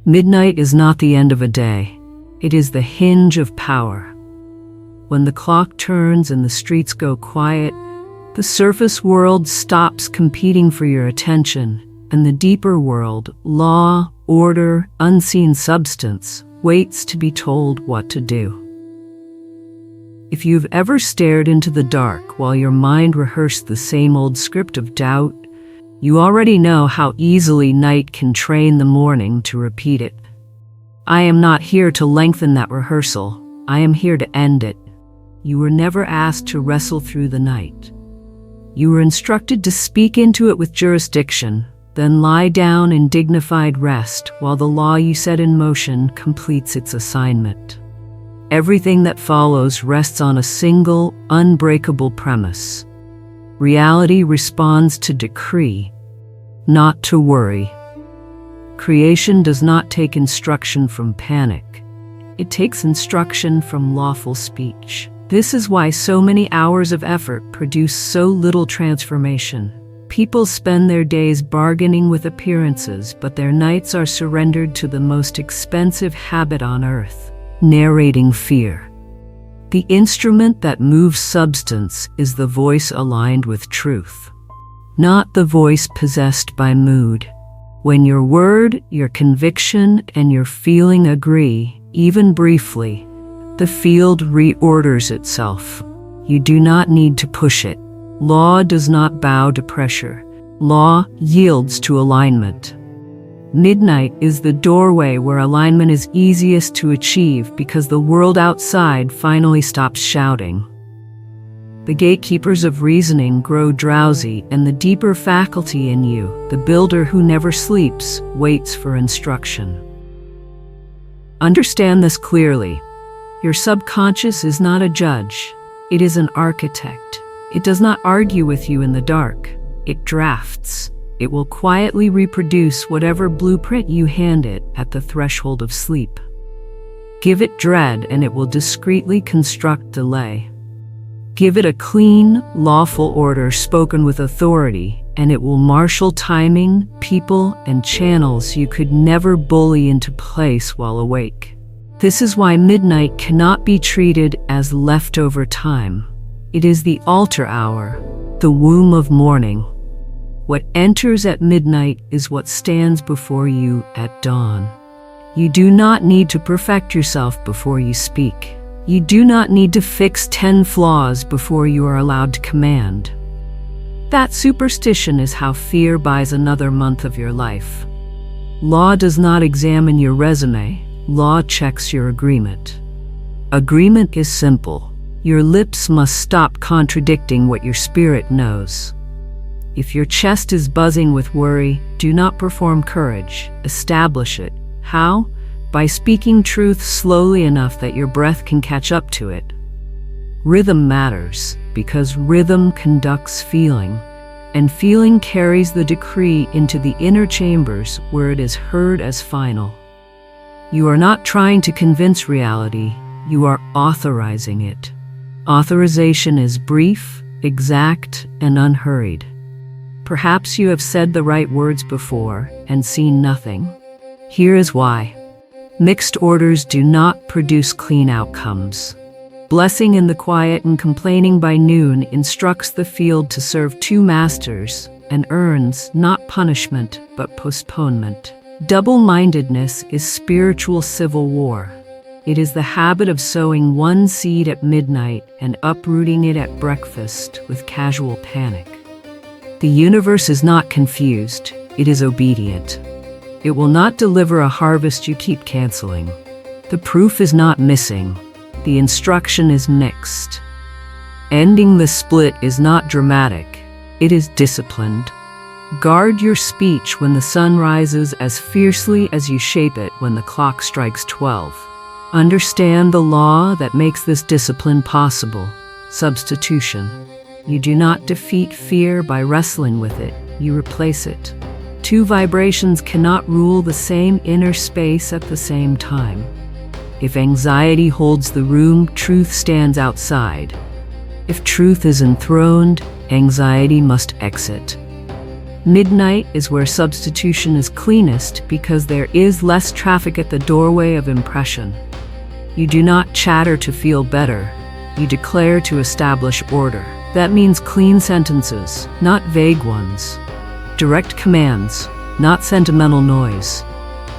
Midnight is not the end of a day. It is the hinge of power. When the clock turns and the streets go quiet, the surface world stops competing for your attention, and the deeper world, law, order, unseen substance, waits to be told what to do. If you've ever stared into the dark while your mind rehearsed the same old script of doubt, you already know how easily night can train the morning to repeat it. I am not here to lengthen that rehearsal. I am here to end it. You were never asked to wrestle through the night. You were instructed to speak into it with jurisdiction, then lie down in dignified rest while the law you set in motion completes its assignment. Everything that follows rests on a single, unbreakable premise. Reality responds to decree, not to worry. Creation does not take instruction from panic. It takes instruction from lawful speech. This is why so many hours of effort produce so little transformation. People spend their days bargaining with appearances, but their nights are surrendered to the most expensive habit on earth, narrating fear. The instrument that moves substance is the voice aligned with truth, not the voice possessed by mood. When your word, your conviction, and your feeling agree, even briefly, the field reorders itself. You do not need to push it. Law does not bow to pressure. Law yields to alignment. Midnight is the doorway where alignment is easiest to achieve because the world outside finally stops shouting. The gatekeepers of reasoning grow drowsy, and the deeper faculty in you, the builder who never sleeps, waits for instruction. Understand this clearly. Your subconscious is not a judge. It is an architect. It does not argue with you in the dark. It drafts. It will quietly reproduce whatever blueprint you hand it at the threshold of sleep. Give it dread, and it will discreetly construct delay. Give it a clean, lawful order spoken with authority, and it will marshal timing, people, and channels you could never bully into place while awake. This is why midnight cannot be treated as leftover time. It is the altar hour, the womb of morning. What enters at midnight is what stands before you at dawn. You do not need to perfect yourself before you speak. You do not need to fix 10 flaws before you are allowed to command. That superstition is how fear buys another month of your life. Law does not examine your resume. Law checks your agreement. Agreement is simple. Your lips must stop contradicting what your spirit knows. If your chest is buzzing with worry, do not perform courage. Establish it. How? By speaking truth slowly enough that your breath can catch up to it. Rhythm matters because rhythm conducts feeling, and feeling carries the decree into the inner chambers where it is heard as final. You are not trying to convince reality, you are authorizing it. Authorization is brief, exact, and unhurried. Perhaps you have said the right words before and seen nothing. Here is why. Mixed orders do not produce clean outcomes. Blessing in the quiet and complaining by noon instructs the field to serve two masters and earns not punishment but postponement. Double-mindedness is spiritual civil war. It is the habit of sowing one seed at midnight and uprooting it at breakfast with casual panic. The universe is not confused, it is obedient. It will not deliver a harvest you keep canceling. The proof is not missing. The instruction is mixed. Ending the split is not dramatic. It is disciplined. Guard your speech when the sun rises as fiercely as you shape it when the clock strikes 12. Understand the law that makes this discipline possible. Substitution. You do not defeat fear by wrestling with it. You replace it. Two vibrations cannot rule the same inner space at the same time. If anxiety holds the room, truth stands outside. If truth is enthroned, anxiety must exit. Midnight is where substitution is cleanest because there is less traffic at the doorway of impression. You do not chatter to feel better. You declare to establish order. That means clean sentences, not vague ones. Direct commands, not sentimental noise.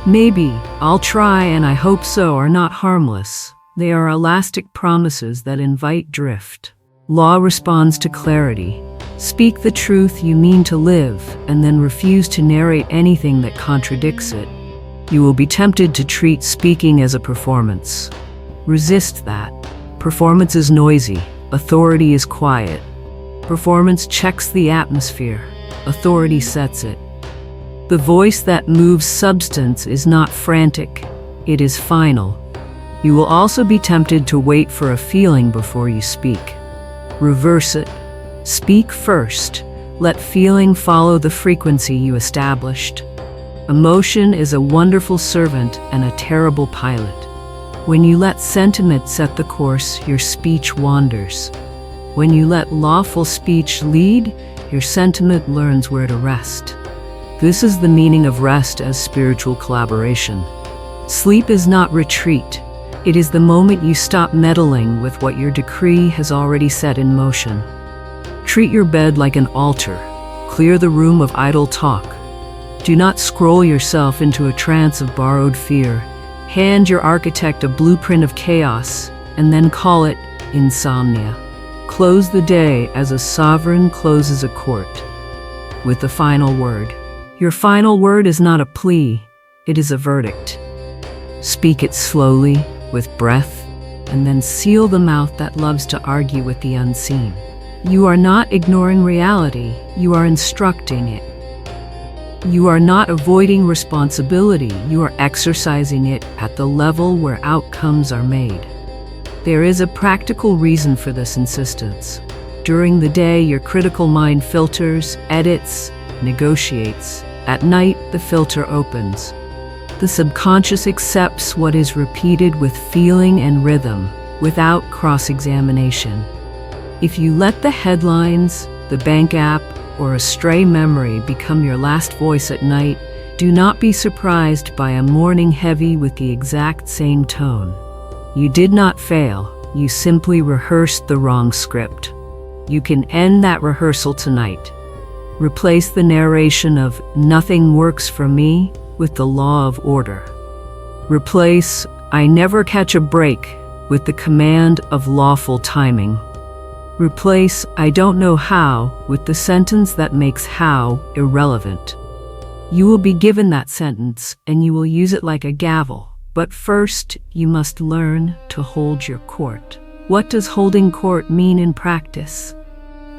Maybe, I'll try, and I hope so are not harmless. They are elastic promises that invite drift. Law responds to clarity. Speak the truth you mean to live, and then refuse to narrate anything that contradicts it. You will be tempted to treat speaking as a performance. Resist that. Performance is noisy. Authority is quiet. Performance checks the atmosphere. Authority sets it. The voice that moves substance is not frantic. It is final. You will also be tempted to wait for a feeling before you speak. Reverse it. Speak first. Let feeling follow the frequency you established. Emotion is a wonderful servant and a terrible pilot. When you let sentiment set the course, your speech wanders. When you let lawful speech lead, your sentiment learns where to rest. This is the meaning of rest as spiritual collaboration. Sleep is not retreat. It is the moment you stop meddling with what your decree has already set in motion. Treat your bed like an altar. Clear the room of idle talk. Do not scroll yourself into a trance of borrowed fear. Hand your architect a blueprint of chaos, and then call it insomnia. Close the day as a sovereign closes a court, with the final word. Your final word is not a plea, it is a verdict. Speak it slowly, with breath, and then seal the mouth that loves to argue with the unseen. You are not ignoring reality, you are instructing it. You are not avoiding responsibility, you are exercising it at the level where outcomes are made. There is a practical reason for this insistence. During the day, your critical mind filters, edits, negotiates. At night, the filter opens. The subconscious accepts what is repeated with feeling and rhythm, without cross-examination. If you let the headlines, the bank app, or a stray memory become your last voice at night, do not be surprised by a morning heavy with the exact same tone. You did not fail, you simply rehearsed the wrong script. You can end that rehearsal tonight. Replace the narration of "nothing works for me" with the law of order. Replace "I never catch a break" with the command of lawful timing. Replace "I don't know how" with the sentence that makes how irrelevant. You will be given that sentence, and you will use it like a gavel. But first, you must learn to hold your court. What does holding court mean in practice?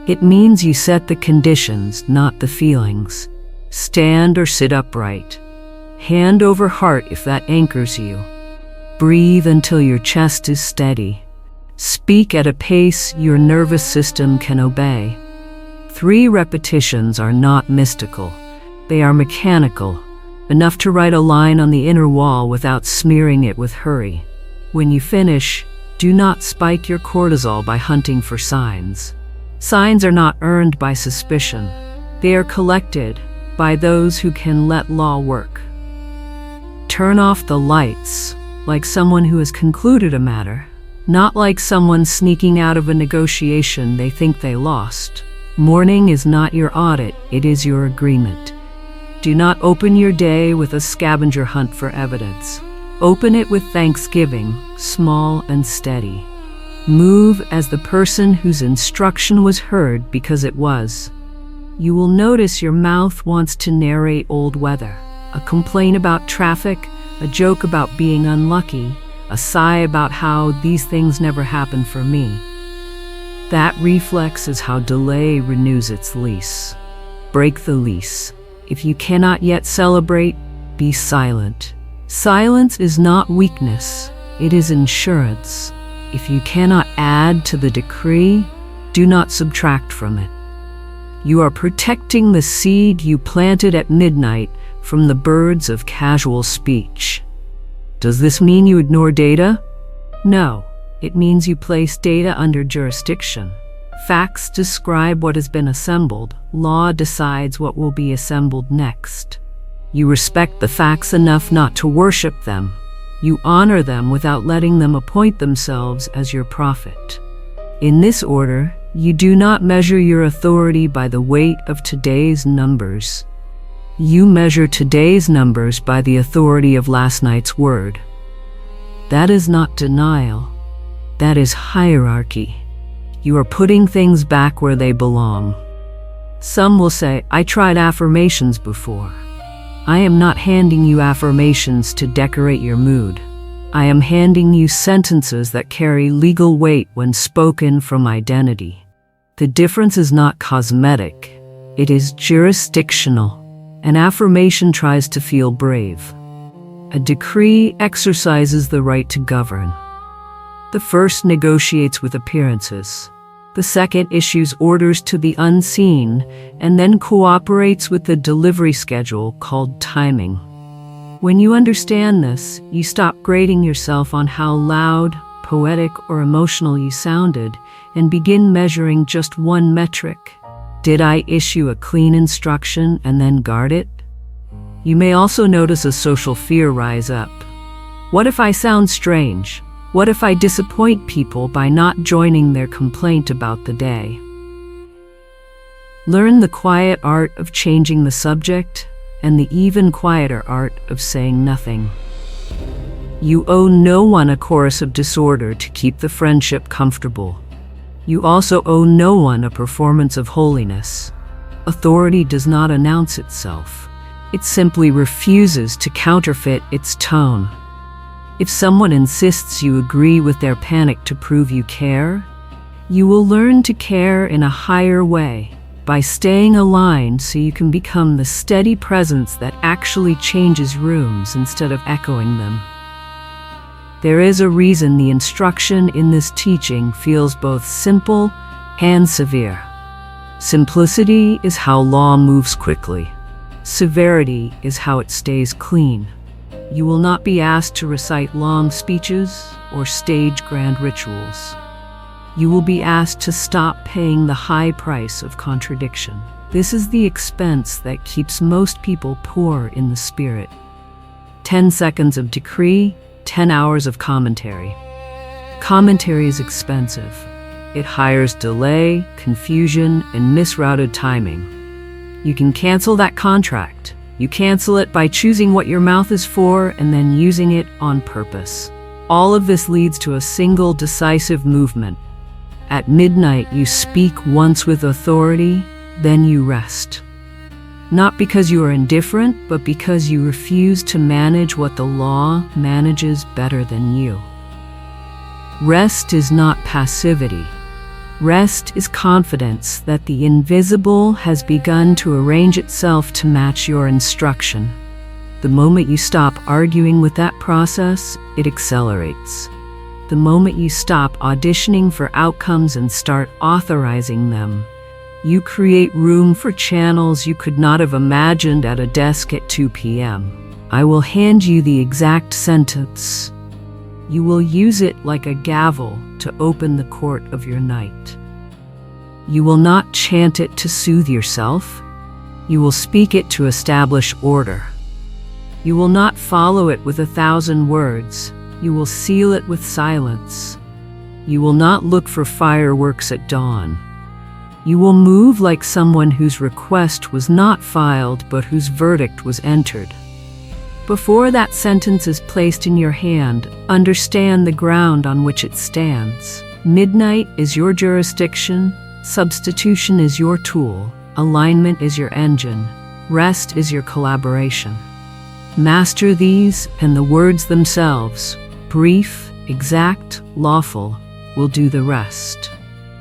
It means you set the conditions, not the feelings. Stand or sit upright. Hand over heart if that anchors you. Breathe until your chest is steady. Speak at a pace your nervous system can obey. 3 repetitions are not mystical. They are mechanical, enough to write a line on the inner wall without smearing it with hurry. When you finish, do not spike your cortisol by hunting for signs. Signs are not earned by suspicion. They are collected by those who can let law work. Turn off the lights, like someone who has concluded a matter, not like someone sneaking out of a negotiation they think they lost. Morning is not your audit, it is your agreement. Do not open your day with a scavenger hunt for evidence. Open it with thanksgiving, small and steady. Move as the person whose instruction was heard because it was. You will notice your mouth wants to narrate old weather, a complaint about traffic, a joke about being unlucky, a sigh about how these things never happen for me. That reflex is how delay renews its lease. Break the lease. If you cannot yet celebrate, be silent. Silence is not weakness, it is insurance. If you cannot add to the decree, do not subtract from it. You are protecting the seed you planted at midnight from the birds of casual speech. Does this mean you ignore data? No, it means you place data under jurisdiction. Facts describe what has been assembled. Law decides what will be assembled next. You respect the facts enough not to worship them. You honor them without letting them appoint themselves as your prophet. In this order, you do not measure your authority by the weight of today's numbers. You measure today's numbers by the authority of last night's word. That is not denial. That is hierarchy. You are putting things back where they belong. Some will say, I tried affirmations before. I am not handing you affirmations to decorate your mood. I am handing you sentences that carry legal weight when spoken from identity. The difference is not cosmetic. It is jurisdictional. An affirmation tries to feel brave. A decree exercises the right to govern. The first negotiates with appearances. The second issues orders to the unseen and then cooperates with the delivery schedule called timing. When you understand this, you stop grading yourself on how loud, poetic, or emotional you sounded and begin measuring just one metric. Did I issue a clean instruction and then guard it? You may also notice a social fear rise up. What if I sound strange? What if I disappoint people by not joining their complaint about the day? Learn the quiet art of changing the subject and the even quieter art of saying nothing. You owe no one a chorus of disorder to keep the friendship comfortable. You also owe no one a performance of holiness. Authority does not announce itself. It simply refuses to counterfeit its tone. If someone insists you agree with their panic to prove you care, you will learn to care in a higher way by staying aligned so you can become the steady presence that actually changes rooms instead of echoing them. There is a reason the instruction in this teaching feels both simple and severe. Simplicity is how law moves quickly. Severity is how it stays clean. You will not be asked to recite long speeches or stage grand rituals. You will be asked to stop paying the high price of contradiction. This is the expense that keeps most people poor in the spirit. 10 seconds of decree, 10 hours of commentary. Commentary is expensive. It hires delay, confusion, and misrouted timing. You can cancel that contract. You cancel it by choosing what your mouth is for and then using it on purpose. All of this leads to a single decisive movement. At midnight, you speak once with authority, then you rest. Not because you are indifferent, but because you refuse to manage what the law manages better than you. Rest is not passivity. Rest is confidence that the invisible has begun to arrange itself to match your instruction. The moment you stop arguing with that process, it accelerates. The moment you stop auditioning for outcomes and start authorizing them, you create room for channels you could not have imagined at a desk at 2 p.m. I will hand you the exact sentence. You will use it like a gavel to open the court of your night. You will not chant it to soothe yourself. You will speak it to establish order. You will not follow it with 1,000 words. You will seal it with silence. You will not look for fireworks at dawn. You will move like someone whose request was not filed but whose verdict was entered. Before that sentence is placed in your hand, understand the ground on which it stands. Midnight is your jurisdiction, substitution is your tool, alignment is your engine, rest is your collaboration. Master these, and the words themselves, brief, exact, lawful, will do the rest.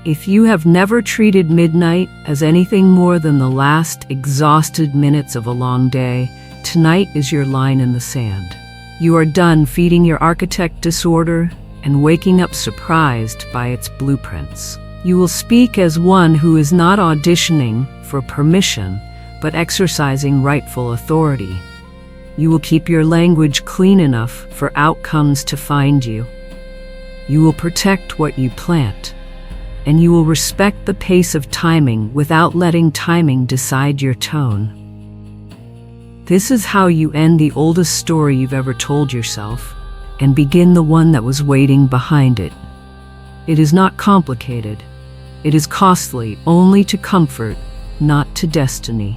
If you have never treated midnight as anything more than the last exhausted minutes of a long day, tonight is your line in the sand. You are done feeding your architect disorder and waking up surprised by its blueprints. You will speak as one who is not auditioning for permission, but exercising rightful authority. You will keep your language clean enough for outcomes to find you. You will protect what you plant. and you will respect the pace of timing without letting timing decide your tone. This is how you end the oldest story you've ever told yourself and begin the one that was waiting behind it. It is not complicated. It is costly only to comfort, not to destiny.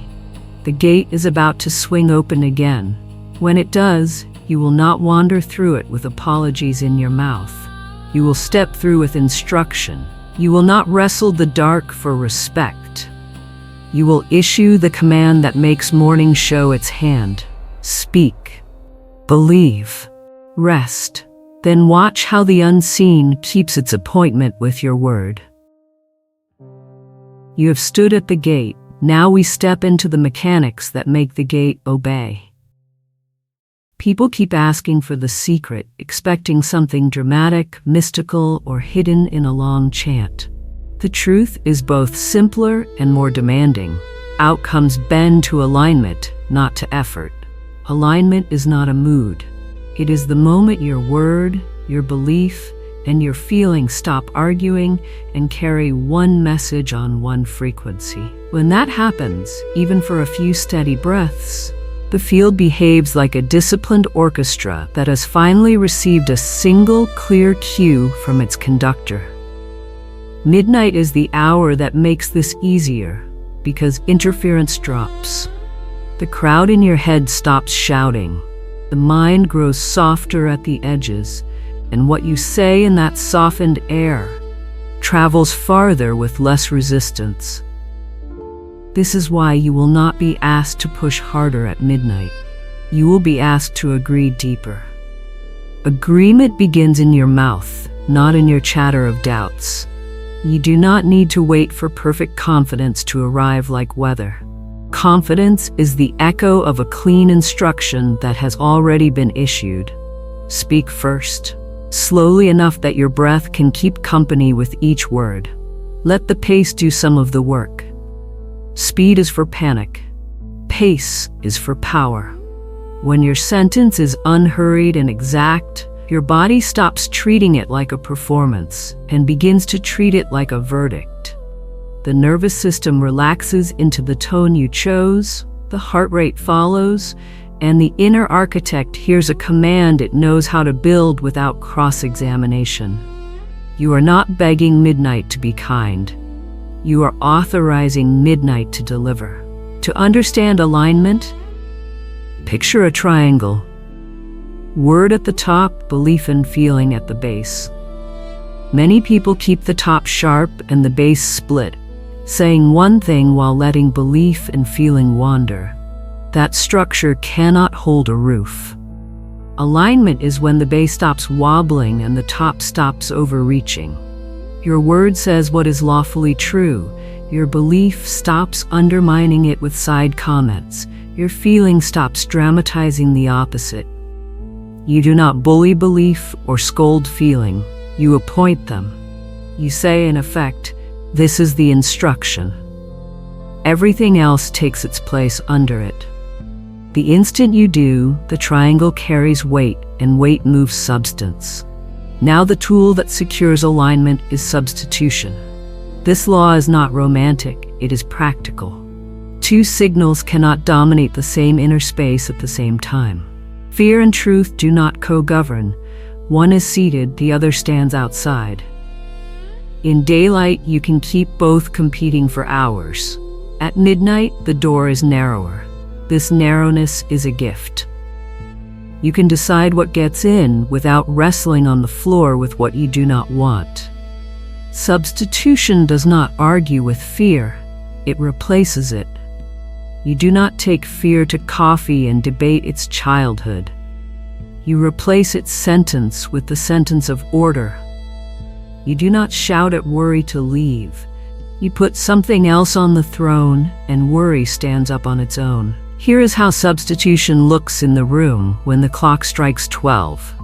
The gate is about to swing open again. When it does, you will not wander through it with apologies in your mouth. You will step through with instruction. You will not wrestle the dark for respect. You will issue the command that makes morning show its hand. Speak. Believe. Rest. Then watch how the unseen keeps its appointment with your word. You have stood at the gate. Now we step into the mechanics that make the gate obey. People keep asking for the secret, expecting something dramatic, mystical, or hidden in a long chant. The truth is both simpler and more demanding. Outcomes bend to alignment, not to effort. Alignment is not a mood. It is the moment your word, your belief, and your feeling stop arguing and carry one message on one frequency. When that happens, even for a few steady breaths, the field behaves like a disciplined orchestra that has finally received a single clear cue from its conductor. Midnight is the hour that makes this easier because interference drops. The crowd in your head stops shouting. The mind grows softer at the edges, and what you say in that softened air travels farther with less resistance. This is why you will not be asked to push harder at midnight. You will be asked to agree deeper. Agreement begins in your mouth, not in your chatter of doubts. You do not need to wait for perfect confidence to arrive like weather. Confidence is the echo of a clean instruction that has already been issued. Speak first, slowly enough that your breath can keep company with each word. Let the pace do some of the work. Speed is for panic. Pace is for power. When your sentence is unhurried and exact, your body stops treating it like a performance and begins to treat it like a verdict. The nervous system relaxes into the tone you chose, the heart rate follows, and the inner architect hears a command it knows how to build without cross-examination. You are not begging midnight to be kind. You are authorizing midnight to deliver. To understand alignment, picture a triangle. Word at the top, belief and feeling at the base. Many people keep the top sharp and the base split, saying one thing while letting belief and feeling wander. That structure cannot hold a roof. Alignment is when the base stops wobbling and the top stops overreaching. Your word says what is lawfully true. Your belief stops undermining it with side comments. Your feeling stops dramatizing the opposite. You do not bully belief or scold feeling. You appoint them. You say, in effect, this is the instruction. Everything else takes its place under it. The instant you do, the triangle carries weight, and weight moves substance. Now the tool that secures alignment is substitution. This law is not romantic, it is practical. Two signals cannot dominate the same inner space at the same time. Fear and truth do not co-govern. One is seated, the other stands outside. In daylight, you can keep both competing for hours. At midnight, the door is narrower. This narrowness is a gift. You can decide what gets in without wrestling on the floor with what you do not want. Substitution does not argue with fear, it replaces it. You do not take fear to coffee and debate its childhood. You replace its sentence with the sentence of order. You do not shout at worry to leave. You put something else on the throne, and worry stands up on its own. Here is how substitution looks in the room when the clock strikes 12.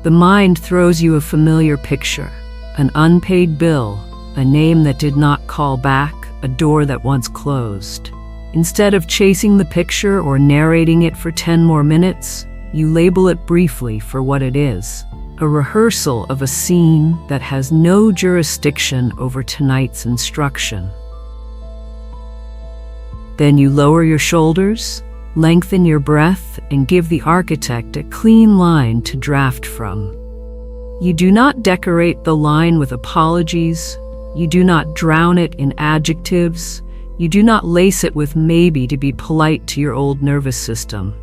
The mind throws you a familiar picture, an unpaid bill, a name that did not call back, a door that once closed. Instead of chasing the picture or narrating it for 10 more minutes, you label it briefly for what it is: a rehearsal of a scene that has no jurisdiction over tonight's instruction. Then you lower your shoulders, lengthen your breath, and give the architect a clean line to draft from. You do not decorate the line with apologies. You do not drown it in adjectives. You do not lace it with maybe to be polite to your old nervous system.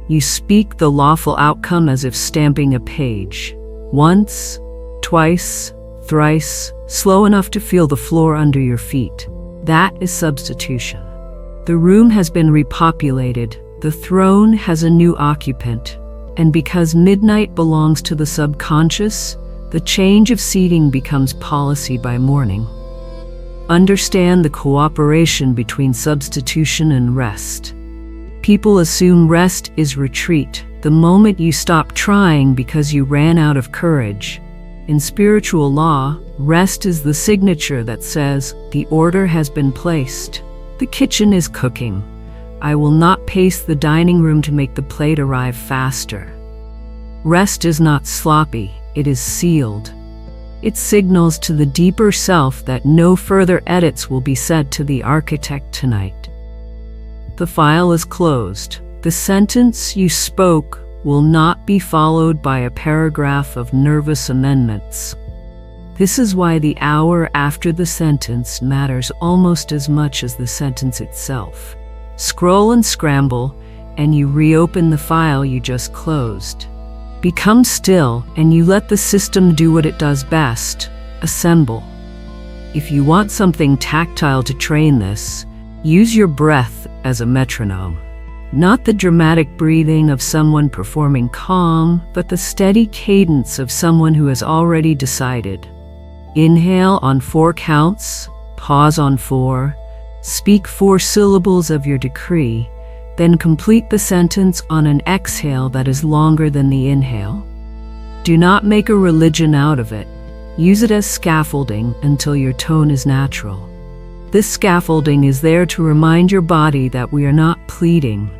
You speak the lawful outcome as if stamping a page. Once, twice, thrice, slow enough to feel the floor under your feet. That is substitution. The room has been repopulated. The throne has a new occupant. And because midnight belongs to the subconscious, the change of seating becomes policy by morning. Understand the cooperation between substitution and rest. People assume rest is retreat the moment you stop trying because you ran out of courage. In spiritual law, rest is the signature that says, the order has been placed. The kitchen is cooking. I will not pace the dining room to make the plate arrive faster. Rest is not sloppy, it is sealed. It signals to the deeper self that no further edits will be said to the architect tonight. The file is closed. The sentence you spoke will not be followed by a paragraph of nervous amendments. This is why the hour after the sentence matters almost as much as the sentence itself. Scroll and scramble, and you reopen the file you just closed. Become still, and you let the system do what it does best: assemble. If you want something tactile to train this, use your breath as a metronome. Not the dramatic breathing of someone performing calm, but the steady cadence of someone who has already decided. Inhale on 4 counts, pause on 4, speak 4 syllables of your decree, then complete the sentence on an exhale that is longer than the inhale. Do not make a religion out of it. Use it as scaffolding until your tone is natural. This scaffolding is there to remind your body that we are not pleading,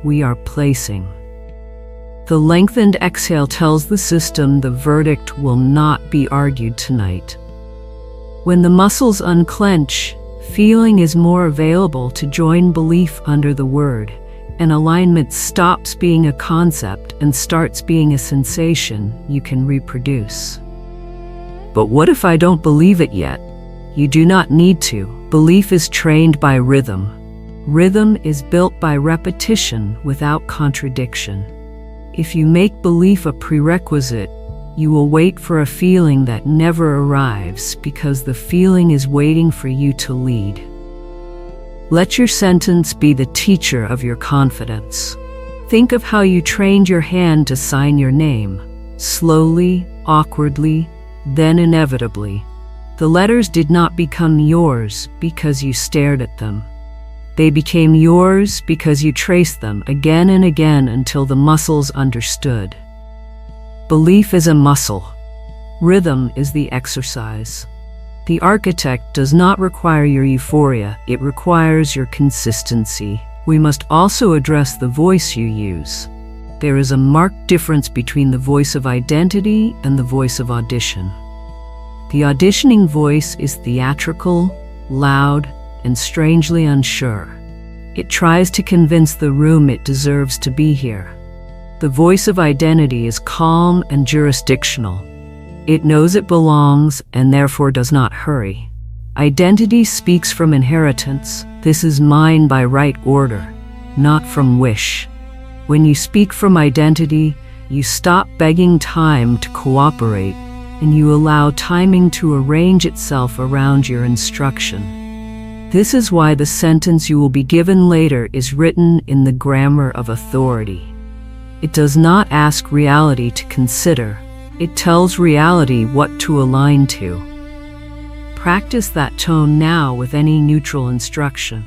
we are placing. The lengthened exhale tells the system the verdict will not be argued tonight. When the muscles unclench, feeling is more available to join belief under the word, and alignment stops being a concept and starts being a sensation you can reproduce. But what if I don't believe it yet? You do not need to. Belief is trained by rhythm. Rhythm is built by repetition without contradiction. If you make belief a prerequisite, you will wait for a feeling that never arrives because the feeling is waiting for you to lead. Let your sentence be the teacher of your confidence. Think of how you trained your hand to sign your name. Slowly, awkwardly, then inevitably. The letters did not become yours because you stared at them. They became yours because you traced them again and again until the muscles understood. Belief is a muscle. Rhythm is the exercise. The architect does not require your euphoria, it requires your consistency. We must also address the voice you use. There is a marked difference between the voice of identity and the voice of audition. The auditioning voice is theatrical, loud, and strangely unsure. It tries to convince the room it deserves to be here. The voice of identity is calm and jurisdictional. It knows it belongs and therefore does not hurry. Identity speaks from inheritance. This is mine by right order, not from wish. When you speak from identity, you stop begging time to cooperate, and you allow timing to arrange itself around your instruction. This is why the sentence you will be given later is written in the grammar of authority. It does not ask reality to consider. It tells reality what to align to. Practice that tone now with any neutral instruction.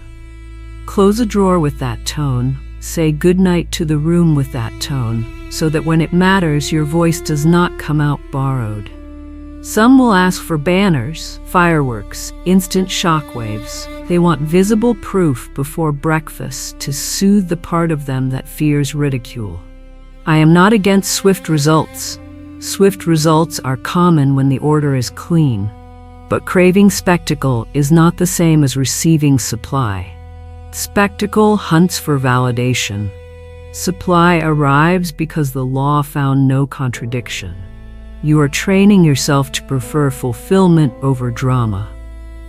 Close a drawer with that tone. Say goodnight to the room with that tone, so that when it matters, your voice does not come out borrowed. Some will ask for banners, fireworks, instant shockwaves. They want visible proof before breakfast to soothe the part of them that fears ridicule. I am not against swift results. Swift results are common when the order is clean, but craving spectacle is not the same as receiving supply. Spectacle hunts for validation. Supply arrives because the law found no contradiction. You are training yourself to prefer fulfillment over drama.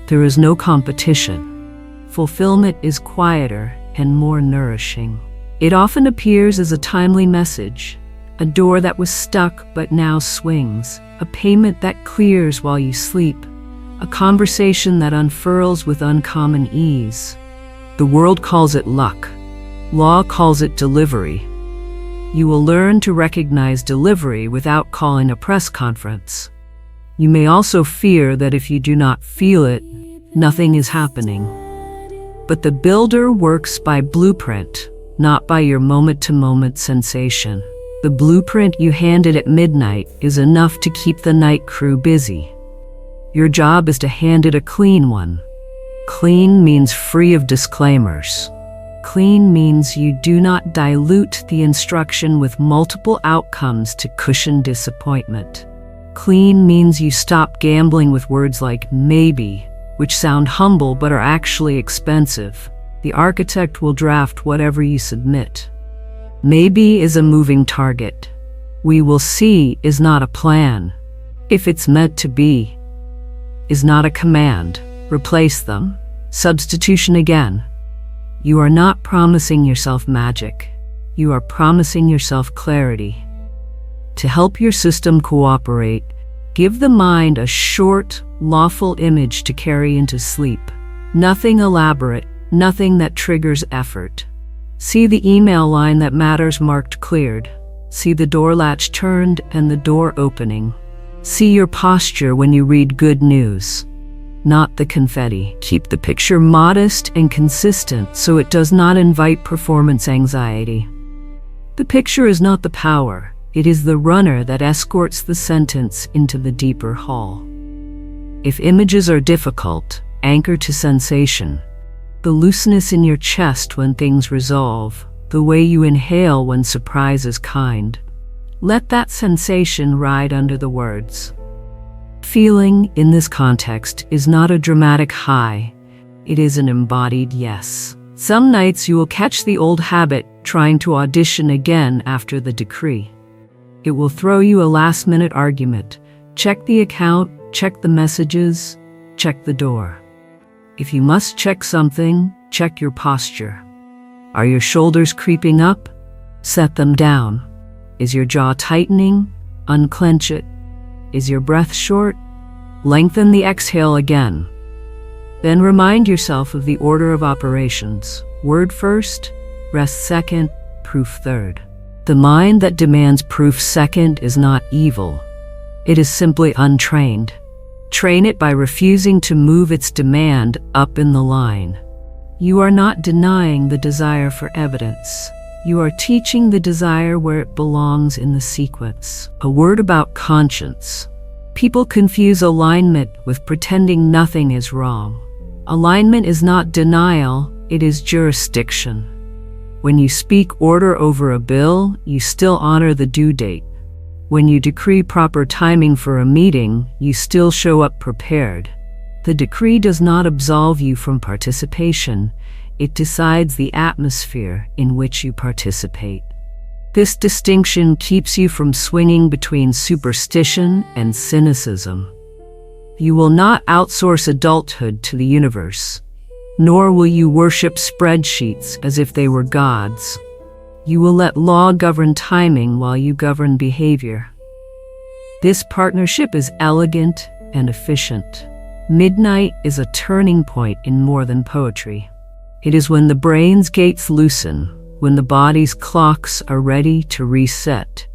There is no competition. Fulfillment is quieter and more nourishing. It often appears as a timely message, a door that was stuck but now swings, a payment that clears while you sleep, a conversation that unfurls with uncommon ease. The world calls it luck. Law calls it delivery. You will learn to recognize delivery without calling a press conference. You may also fear that if you do not feel it, nothing is happening. But the builder works by blueprint, not by your moment-to-moment sensation. The blueprint you handed at midnight is enough to keep the night crew busy. Your job is to hand it a clean one. Clean means free of disclaimers. Clean means you do not dilute the instruction with multiple outcomes to cushion disappointment. Clean means you stop gambling with words like maybe, which sound humble but are actually expensive. The architect will draft whatever you submit. Maybe is a moving target. We will see is not a plan. If it's meant to be, is not a command. Replace them. Substitution again. You are not promising yourself magic. You are promising yourself clarity. To help your system cooperate, give the mind a short, lawful image to carry into sleep. Nothing elaborate, nothing that triggers effort. See the email line that matters marked cleared. See the door latch turned and the door opening. See your posture when you read good news, not the confetti. Keep the picture modest and consistent so it does not invite performance anxiety. The picture is not the power. It is the runner that escorts the sentence into the deeper hall. If images are difficult, anchor to sensation. The looseness in your chest when things resolve, the way you inhale when surprise is kind. Let that sensation ride under the words. Feeling, in this context, is not a dramatic high. It is an embodied yes. Some nights you will catch the old habit trying to audition again after the decree. It will throw you a last-minute argument. Check the account, check the messages, check the door. If you must check something, check your posture. Are your shoulders creeping up? Set them down. Is your jaw tightening? Unclench it. Is your breath short? Lengthen the exhale again. Then remind yourself of the order of operations. Word first, rest second, proof third. The mind that demands proof second is not evil. It is simply untrained. Train it by refusing to move its demand up in the line. You are not denying the desire for evidence. You are teaching the desire where it belongs in the sequence. A word about conscience. People confuse alignment with pretending nothing is wrong. Alignment is not denial, it is jurisdiction. When you speak order over a bill, you still honor the due date. When you decree proper timing for a meeting, you still show up prepared. The decree does not absolve you from participation. It decides the atmosphere in which you participate. This distinction keeps you from swinging between superstition and cynicism. You will not outsource adulthood to the universe, nor will you worship spreadsheets as if they were gods. You will let law govern timing while you govern behavior. This partnership is elegant and efficient. Midnight is a turning point in more than poetry. It is when the brain's gates loosen, when the body's clocks are ready to reset,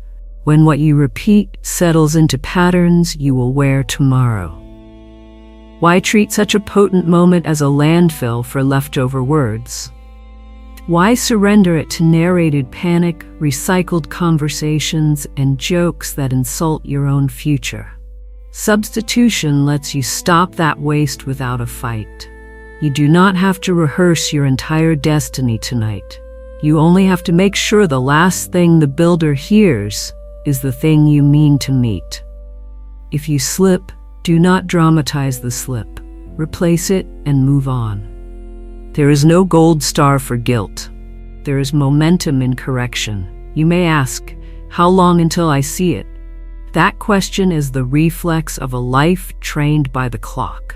when what you repeat settles into patterns you will wear tomorrow. Why treat such a potent moment as a landfill for leftover words? Why surrender it to narrated panic, recycled conversations, and jokes that insult your own future? Substitution lets you stop that waste without a fight. You do not have to rehearse your entire destiny tonight. You only have to make sure the last thing the builder hears is the thing you mean to meet. If you slip, do not dramatize the slip. Replace it and move on. There is no gold star for guilt. There is momentum in correction. You may ask, how long until I see it? That question is the reflex of a life trained by the clock.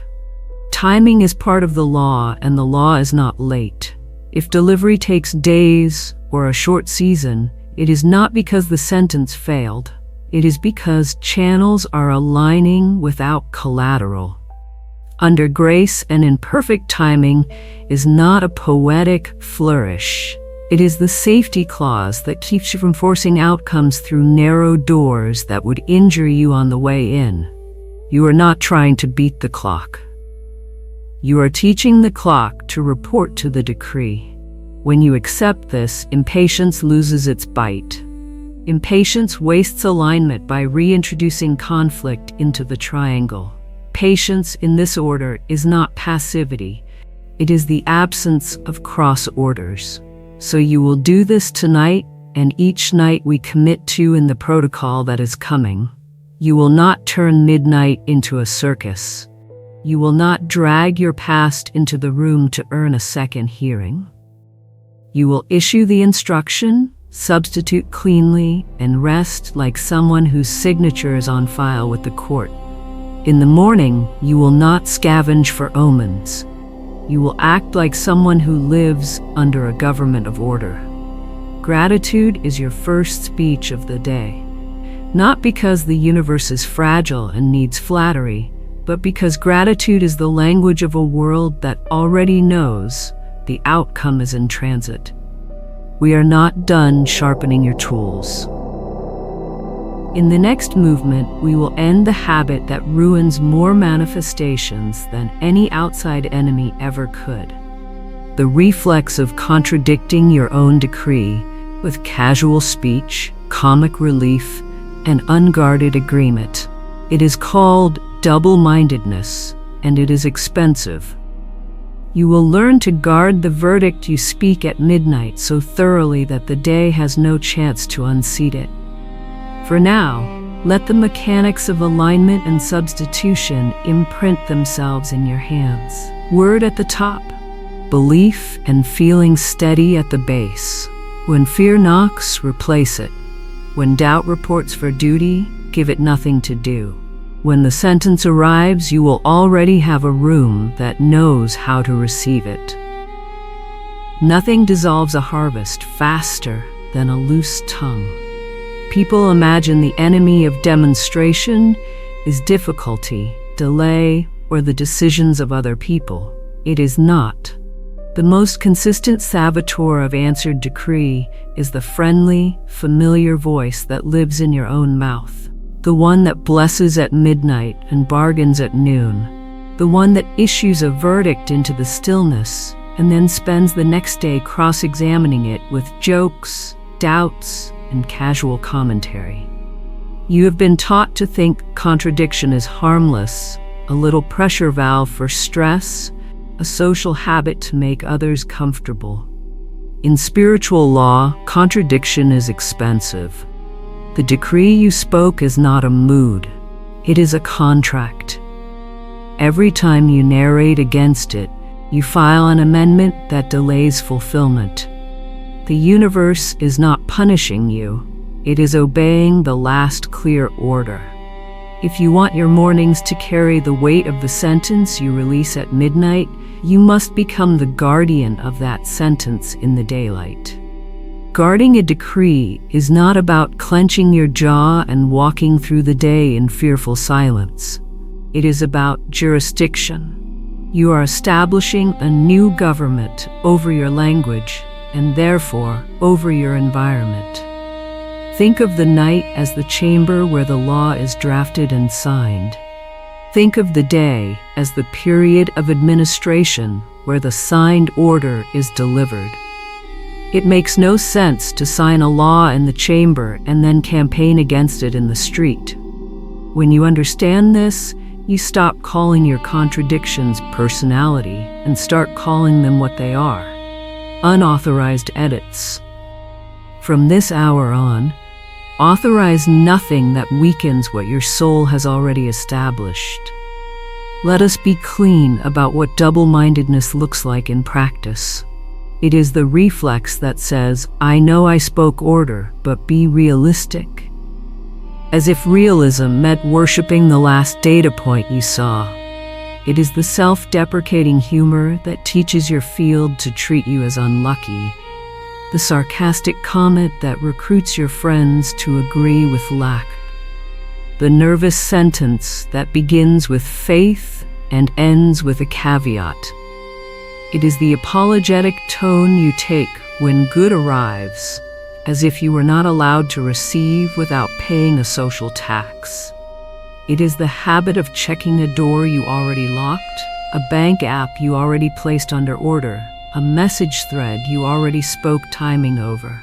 Timing is part of the law, and the law is not late. If delivery takes days or a short season, it is not because the sentence failed. It is because channels are aligning without collateral. Under grace and in perfect timing is not a poetic flourish. It is the safety clause that keeps you from forcing outcomes through narrow doors that would injure you on the way in. You are not trying to beat the clock. You are teaching the clock to report to the decree. When you accept this, impatience loses its bite. Impatience wastes alignment by reintroducing conflict into the triangle. Patience in this order is not passivity. It is the absence of cross orders. So you will do this tonight, and each night we commit to in the protocol that is coming. You will not turn midnight into a circus. You will not drag your past into the room to earn a second hearing. You will issue the instruction, substitute cleanly, and rest like someone whose signature is on file with the court. In the morning, you will not scavenge for omens. You will act like someone who lives under a government of order. Gratitude is your first speech of the day. Not because the universe is fragile and needs flattery, but because gratitude is the language of a world that already knows the outcome is in transit. We are not done sharpening your tools. In the next movement, we will end the habit that ruins more manifestations than any outside enemy ever could. The reflex of contradicting your own decree with casual speech, comic relief, and unguarded agreement. It is called double-mindedness, and it is expensive. You will learn to guard the verdict you speak at midnight so thoroughly that the day has no chance to unseat it. For now, let the mechanics of alignment and substitution imprint themselves in your hands. Word at the top, belief and feeling steady at the base. When fear knocks, replace it. When doubt reports for duty, give it nothing to do. When the sentence arrives, you will already have a room that knows how to receive it. Nothing dissolves a harvest faster than a loose tongue. People imagine the enemy of demonstration is difficulty, delay, or the decisions of other people. It is not. The most consistent saboteur of answered decree is the friendly, familiar voice that lives in your own mouth. The one that blesses at midnight and bargains at noon. The one that issues a verdict into the stillness and then spends the next day cross-examining it with jokes, doubts, and casual commentary. You have been taught to think contradiction is harmless, a little pressure valve for stress, a social habit to make others comfortable. In spiritual law, contradiction is expensive. The decree you spoke is not a mood. It is a contract. Every time you narrate against it, you file an amendment that delays fulfillment. The universe is not punishing you. It is obeying the last clear order. If you want your mornings to carry the weight of the sentence you release at midnight, you must become the guardian of that sentence in the daylight. Guarding a decree is not about clenching your jaw and walking through the day in fearful silence. It is about jurisdiction. You are establishing a new government over your language and therefore over your environment. Think of the night as the chamber where the law is drafted and signed. Think of the day as the period of administration where the signed order is delivered. It makes no sense to sign a law in the chamber and then campaign against it in the street. When you understand this, you stop calling your contradictions personality and start calling them what they are: unauthorized edits. From this hour on, Authorize nothing that weakens what your soul has already established. Let us be clean about what double-mindedness looks like in practice. It is the reflex that says, I know I spoke order, but be realistic. As if realism meant worshiping the last data point you saw. It is the self-deprecating humor that teaches your field to treat you as unlucky. The sarcastic comment that recruits your friends to agree with lack. The nervous sentence that begins with faith and ends with a caveat. It is the apologetic tone you take when good arrives, as if you were not allowed to receive without paying a social tax. It is the habit of checking a door you already locked, a bank app you already placed under order, a message thread you already spoke timing over.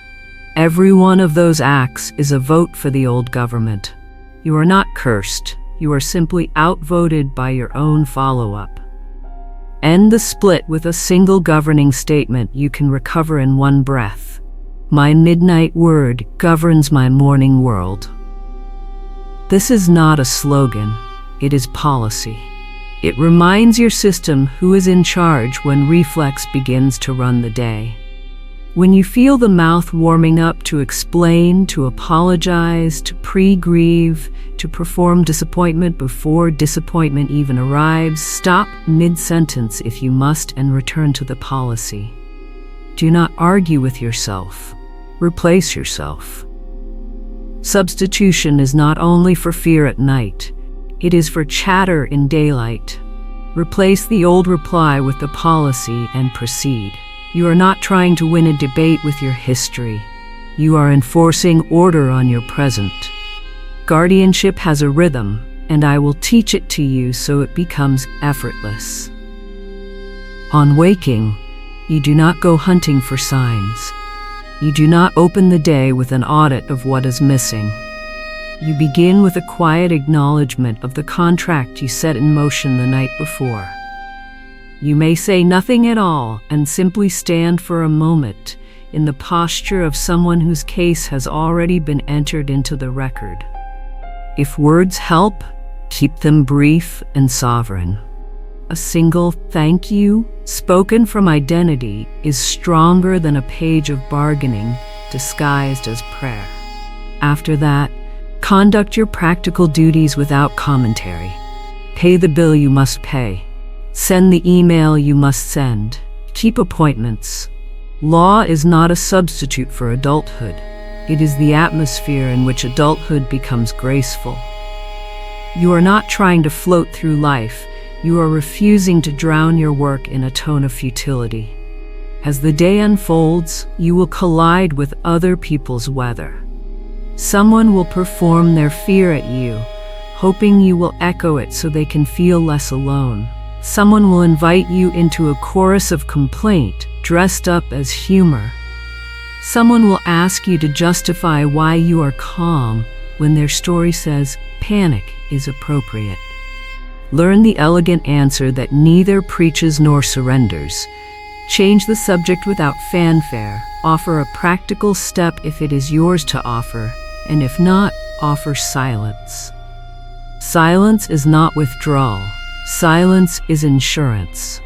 Every one of those acts is a vote for the old government. You are not cursed. You are simply outvoted by your own follow-up. End the split with a single governing statement you can recover in one breath. My midnight word governs my morning world. This is not a slogan. It is policy. It reminds your system who is in charge when reflex begins to run the day. When you feel the mouth warming up to explain, to apologize, to pre-grieve, to perform disappointment before disappointment even arrives, stop mid-sentence if you must and return to the policy. Do not argue with yourself. Replace yourself. Substitution is not only for fear at night, it is for chatter in daylight. Replace the old reply with the policy and proceed. You are not trying to win a debate with your history. You are enforcing order on your present. Guardianship has a rhythm, and I will teach it to you so it becomes effortless. On waking, you do not go hunting for signs. You do not open the day with an audit of what is missing. You begin with a quiet acknowledgement of the contract you set in motion the night before. You may say nothing at all and simply stand for a moment in the posture of someone whose case has already been entered into the record. If words help, keep them brief and sovereign. A single thank you, spoken from identity, is stronger than a page of bargaining disguised as prayer. After that, conduct your practical duties without commentary. Pay the bill you must pay. Send the email you must send. Keep appointments. Law is not a substitute for adulthood. It is the atmosphere in which adulthood becomes graceful. You are not trying to float through life. You are refusing to drown your work in a tone of futility. As the day unfolds, you will collide with other people's weather. Someone will perform their fear at you, hoping you will echo it so they can feel less alone. Someone will invite you into a chorus of complaint, dressed up as humor. Someone will ask you to justify why you are calm when their story says panic is appropriate. Learn the elegant answer that neither preaches nor surrenders. Change the subject without fanfare. Offer a practical step if it is yours to offer, and if not, offer silence. Silence is not withdrawal. Silence is insurance.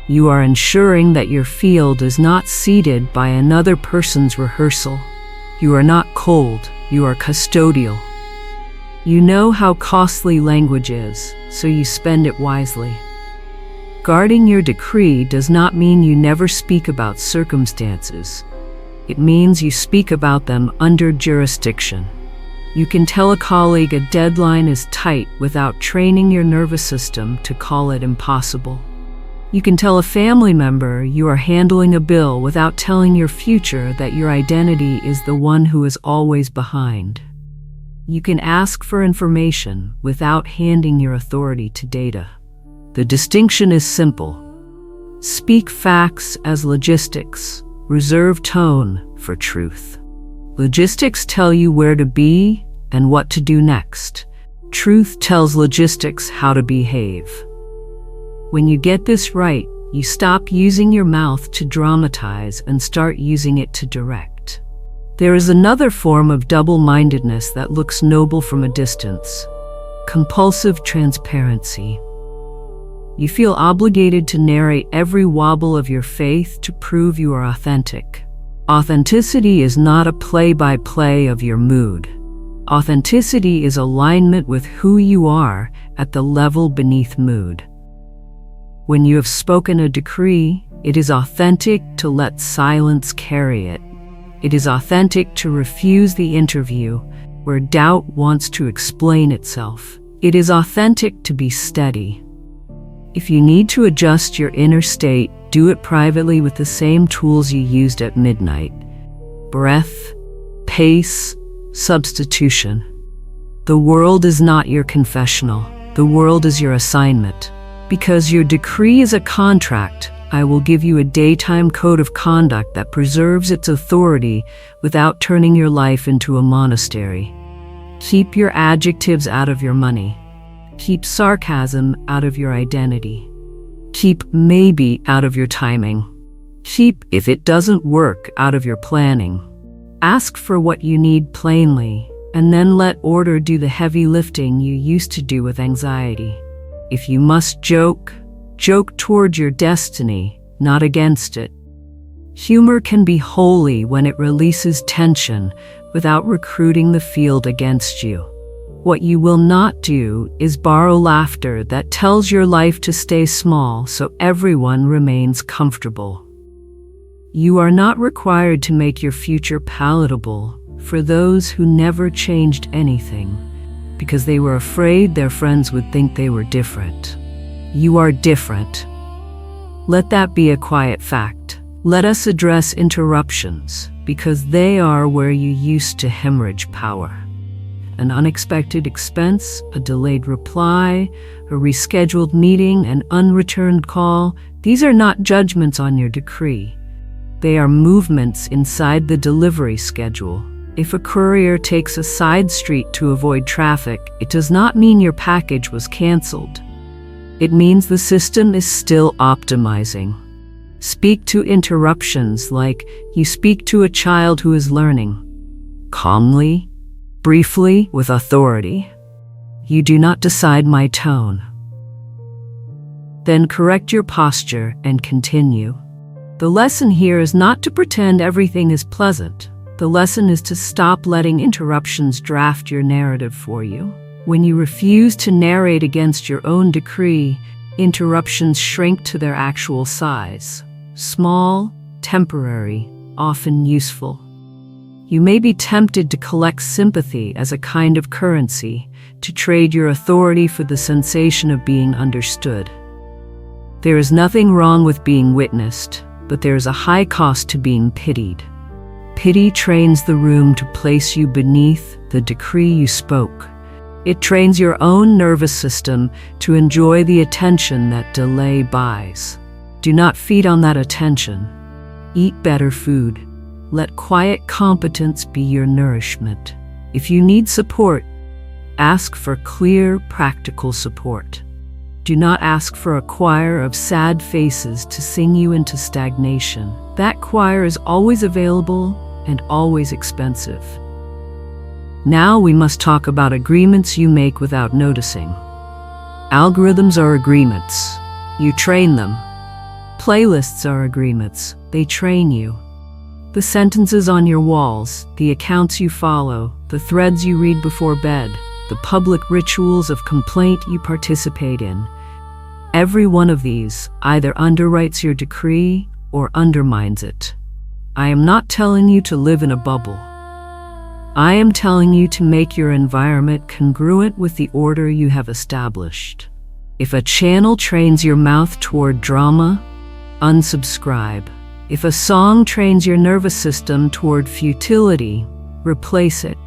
You are ensuring that your field is not seated by another person's rehearsal. You are not cold, you are custodial. You know how costly language is, so you spend it wisely. Guarding your decree does not mean you never speak about circumstances. It means you speak about them under jurisdiction. You can tell a colleague a deadline is tight without training your nervous system to call it impossible. You can tell a family member you are handling a bill without telling your future that your identity is the one who is always behind. You can ask for information without handing your authority to data. The distinction is simple. Speak facts as logistics. Reserve tone for truth. Logistics tell you where to be and what to do next. Truth tells logistics how to behave. When you get this right, you stop using your mouth to dramatize and start using it to direct. There is another form of double-mindedness that looks noble from a distance: compulsive transparency. You feel obligated to narrate every wobble of your faith to prove you are authentic. Authenticity is not a play-by-play of your mood. Authenticity is alignment with who you are at the level beneath mood. When you have spoken a decree, it is authentic to let silence carry it. It is authentic to refuse the interview where doubt wants to explain itself. It is authentic to be steady. If you need to adjust your inner state, do it privately with the same tools you used at midnight: breath, pace, substitution. The world is not your confessional. The world is your assignment. Because your decree is a contract, I will give you a daytime code of conduct that preserves its authority without turning your life into a monastery. Keep your adjectives out of your money. Keep sarcasm out of your identity. Keep maybe out of your timing. Keep if it doesn't work out of your planning. Ask for what you need plainly, and then let order do the heavy lifting you used to do with anxiety. If you must joke, joke toward your destiny, not against it. Humor can be holy when it releases tension without recruiting the field against you. What you will not do is borrow laughter that tells your life to stay small so everyone remains comfortable. You are not required to make your future palatable for those who never changed anything because they were afraid their friends would think they were different. You are different. Let that be a quiet fact. Let us address interruptions because they are where you used to hemorrhage power. An unexpected expense, a delayed reply, a rescheduled meeting, an unreturned call, these are not judgments on your decree. They are movements inside the delivery schedule. If a courier takes a side street to avoid traffic, it does not mean your package was canceled. It means the system is still optimizing. Speak to interruptions like you speak to a child who is learning. Calmly, briefly, with authority. You do not decide my tone. Then correct your posture and continue. The lesson here is not to pretend everything is pleasant. The lesson is to stop letting interruptions draft your narrative for you. When you refuse to narrate against your own decree, interruptions shrink to their actual size. Small, temporary, often useful. You may be tempted to collect sympathy as a kind of currency, to trade your authority for the sensation of being understood. There is nothing wrong with being witnessed, but there is a high cost to being pitied. Pity trains the room to place you beneath the decree you spoke. It trains your own nervous system to enjoy the attention that delay buys. Do not feed on that attention. Eat better food. Let quiet competence be your nourishment. If you need support, ask for clear, practical support. Do not ask for a choir of sad faces to sing you into stagnation. That choir is always available and always expensive. Now we must talk about agreements you make without noticing. Algorithms are agreements. You train them. Playlists are agreements. They train you. The sentences on your walls, the accounts you follow, the threads you read before bed, the public rituals of complaint you participate in. Every one of these either underwrites your decree or undermines it. I am not telling you to live in a bubble. I am telling you to make your environment congruent with the order you have established. If a channel trains your mouth toward drama, unsubscribe. If a song trains your nervous system toward futility, replace it.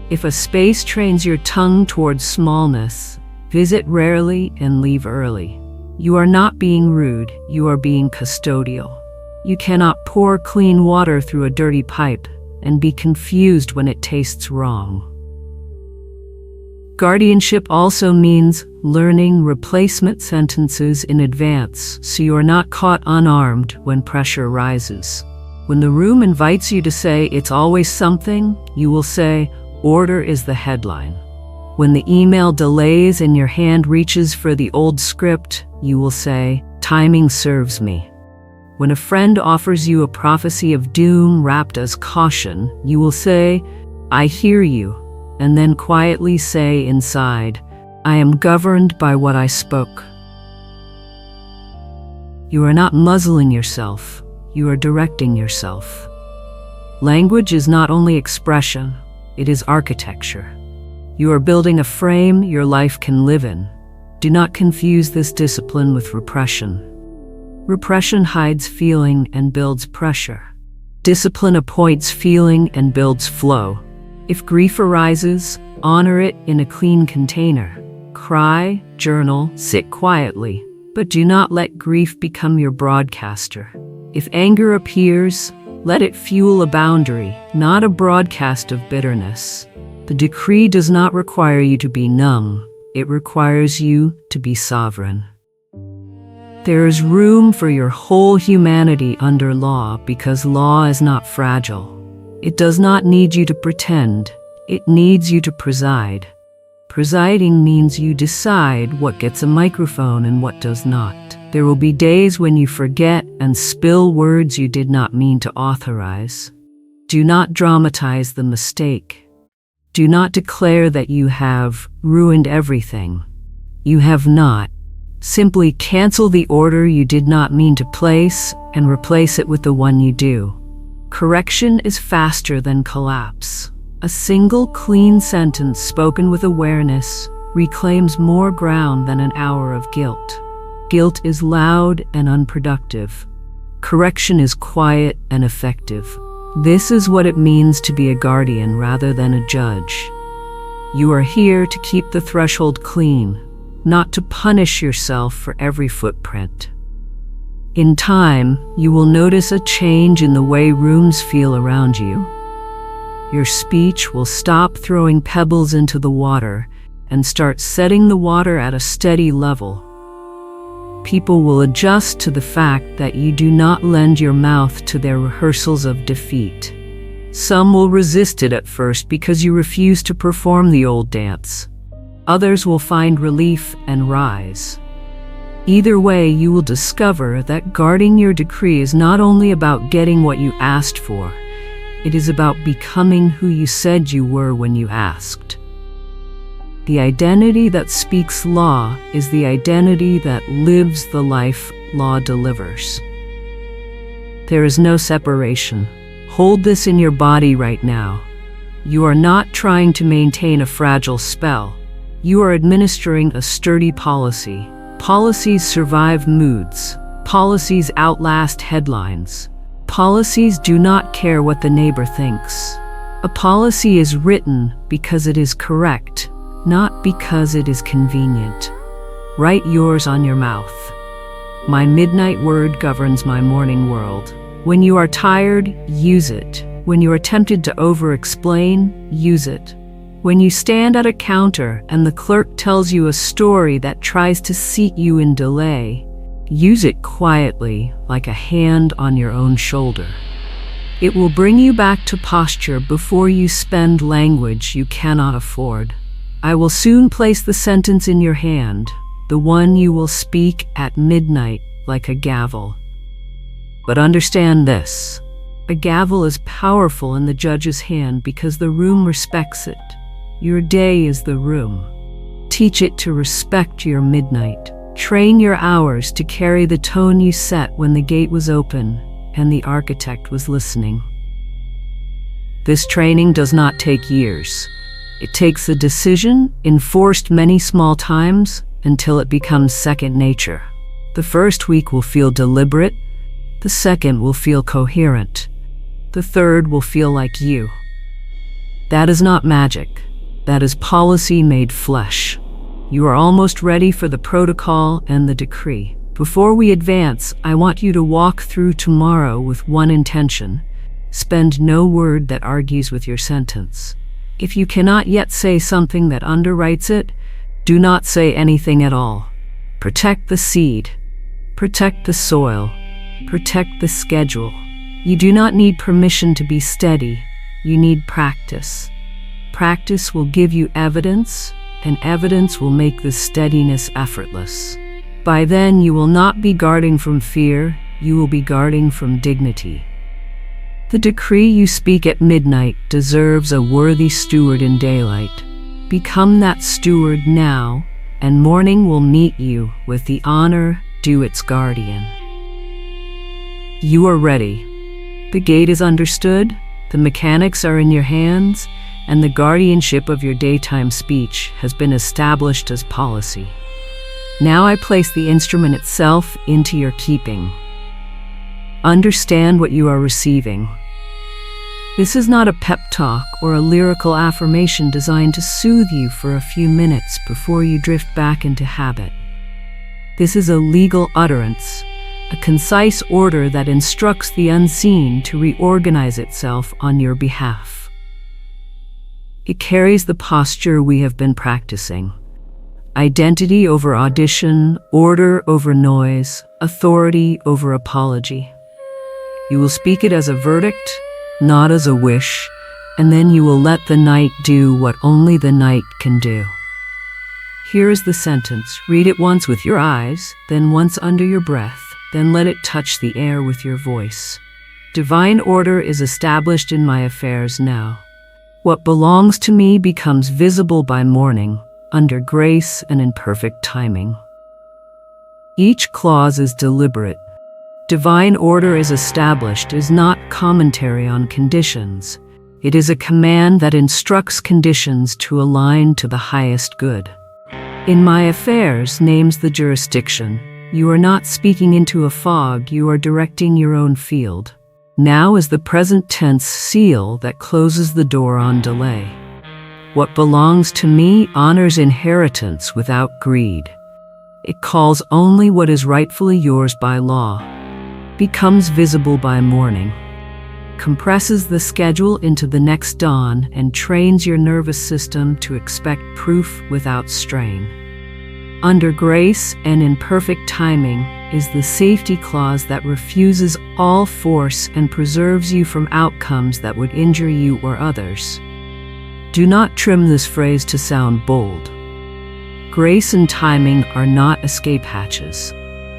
If a space trains your tongue toward smallness, visit rarely and leave early. You are not being rude, you are being custodial. You cannot pour clean water through a dirty pipe and be confused when it tastes wrong. Guardianship also means learning replacement sentences in advance so you are not caught unarmed when pressure rises. When the room invites you to say it's always something, you will say, order is the headline. When the email delays and your hand reaches for the old script, you will say, timing serves me. When a friend offers you a prophecy of doom wrapped as caution, you will say, I hear you, and then quietly say inside, I am governed by what I spoke. You are not muzzling yourself, you are directing yourself. Language is not only expression, it is architecture. You are building a frame your life can live in. Do not confuse this discipline with repression. Repression hides feeling and builds pressure. Discipline appoints feeling and builds flow. If grief arises, honor it in a clean container. Cry, journal, sit quietly, but do not let grief become your broadcaster. If anger appears, let it fuel a boundary, not a broadcast of bitterness. The decree does not require you to be numb. It requires you to be sovereign. There is room for your whole humanity under law because law is not fragile. It does not need you to pretend. It needs you to preside. Presiding means you decide what gets a microphone and what does not. There will be days when you forget and spill words you did not mean to authorize. Do not dramatize the mistake. Do not declare that you have ruined everything. You have not. Simply cancel the order you did not mean to place and replace it with the one you do. Correction is faster than collapse. A single clean sentence spoken with awareness reclaims more ground than an hour of guilt. Guilt is loud and unproductive. Correction is quiet and effective. This is what it means to be a guardian rather than a judge. You are here to keep the threshold clean, not to punish yourself for every footprint. In time, you will notice a change in the way rooms feel around you. Your speech will stop throwing pebbles into the water and start setting the water at a steady level. People will adjust to the fact that you do not lend your mouth to their rehearsals of defeat. Some will resist it at first because you refuse to perform the old dance. Others will find relief and rise. Either way, you will discover that guarding your decree is not only about getting what you asked for, it is about becoming who you said you were when you asked. The identity that speaks law is the identity that lives the life law delivers. There is no separation. Hold this in your body right now. You are not trying to maintain a fragile spell. You are administering a sturdy policy. Policies survive moods. Policies outlast headlines. Policies do not care what the neighbor thinks. A policy is written because it is correct, not because it is convenient. Write yours on your mouth. My midnight word governs my morning world. When you are tired, use it. When you are tempted to over-explain, use it. When you stand at a counter and the clerk tells you a story that tries to seat you in delay, use it quietly, like a hand on your own shoulder. It will bring you back to posture before you spend language you cannot afford. I will soon place the sentence in your hand, the one you will speak at midnight like a gavel. But understand this, a gavel is powerful in the judge's hand because the room respects it. Your day is the room. Teach it to respect your midnight. Train your hours to carry the tone you set when the gate was open and the architect was listening. This training does not take years. It takes a decision, enforced many small times, until it becomes second nature. The first week will feel deliberate. The second will feel coherent. The third will feel like you. That is not magic. That is policy made flesh. You are almost ready for the protocol and the decree. Before we advance, I want you to walk through tomorrow with one intention. Spend no word that argues with your sentence. If you cannot yet say something that underwrites it, do not say anything at all. Protect the seed. Protect the soil. Protect the schedule. You do not need permission to be steady. You need practice. Practice will give you evidence, and evidence will make this steadiness effortless. By then, you will not be guarding from fear, you will be guarding from dignity. The decree you speak at midnight deserves a worthy steward in daylight. Become that steward now, and morning will meet you with the honor due its guardian. You are ready. The gate is understood, the mechanics are in your hands, and the guardianship of your daytime speech has been established as policy. Now I place the instrument itself into your keeping. Understand what you are receiving. This is not a pep talk or a lyrical affirmation designed to soothe you for a few minutes before you drift back into habit. This is a legal utterance, a concise order that instructs the unseen to reorganize itself on your behalf. It carries the posture we have been practicing. Identity over audition, order over noise, authority over apology. You will speak it as a verdict, not as a wish, and then you will let the night do what only the night can do. Here is the sentence. Read it once with your eyes, then once under your breath, then let it touch the air with your voice. Divine order is established in my affairs now. What belongs to me becomes visible by morning, under grace and in perfect timing. Each clause is deliberate. Divine order is established is not commentary on conditions. It is a command that instructs conditions to align to the highest good. In my affairs names the jurisdiction. You are not speaking into a fog, you are directing your own field. Now is the present tense seal that closes the door on delay. What belongs to me honors inheritance without greed. It calls only what is rightfully yours by law, becomes visible by morning, compresses the schedule into the next dawn, and trains your nervous system to expect proof without strain. Under grace and in perfect timing is the safety clause that refuses all force and preserves you from outcomes that would injure you or others. Do not trim this phrase to sound bold. Grace and timing are not escape hatches.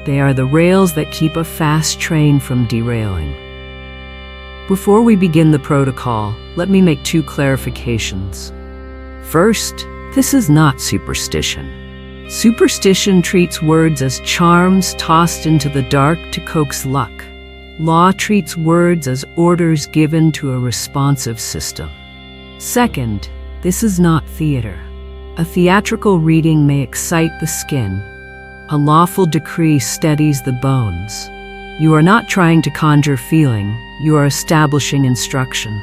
They are the rails that keep a fast train from derailing. Before we begin the protocol, let me make two clarifications. First, this is not superstition. Superstition treats words as charms tossed into the dark to coax luck. Law treats words as orders given to a responsive system. Second, this is not theater. A theatrical reading may excite the skin. A lawful decree steadies the bones. You are not trying to conjure feeling, you are establishing instruction.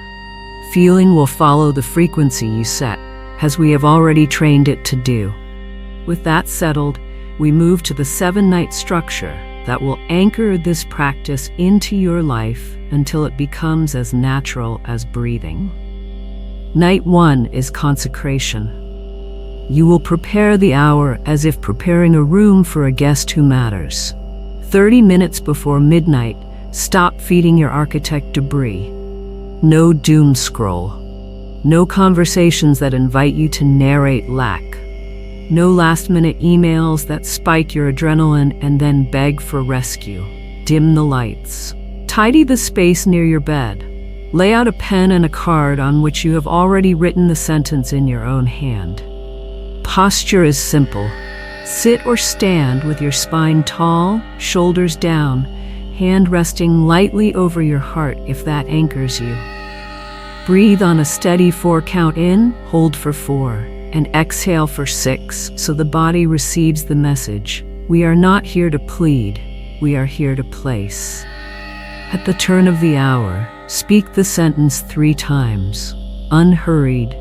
Feeling will follow the frequency you set, as we have already trained it to do. With that settled, we move to the 7-night structure that will anchor this practice into your life until it becomes as natural as breathing. Night 1 is consecration. You will prepare the hour as if preparing a room for a guest who matters. 30 minutes before midnight, stop feeding your architect debris. No doom scroll. No conversations that invite you to narrate lack. No last-minute emails that spike your adrenaline and then beg for rescue. Dim the lights. Tidy the space near your bed. Lay out a pen and a card on which you have already written the sentence in your own hand. Posture is simple. Sit or stand with your spine tall, shoulders down, hand resting lightly over your heart if that anchors you. Breathe on a steady 4 count in, hold for 4. And exhale for 6 so the body receives the message. We are not here to plead, we are here to place. At the turn of the hour, speak the sentence 3 times, unhurried,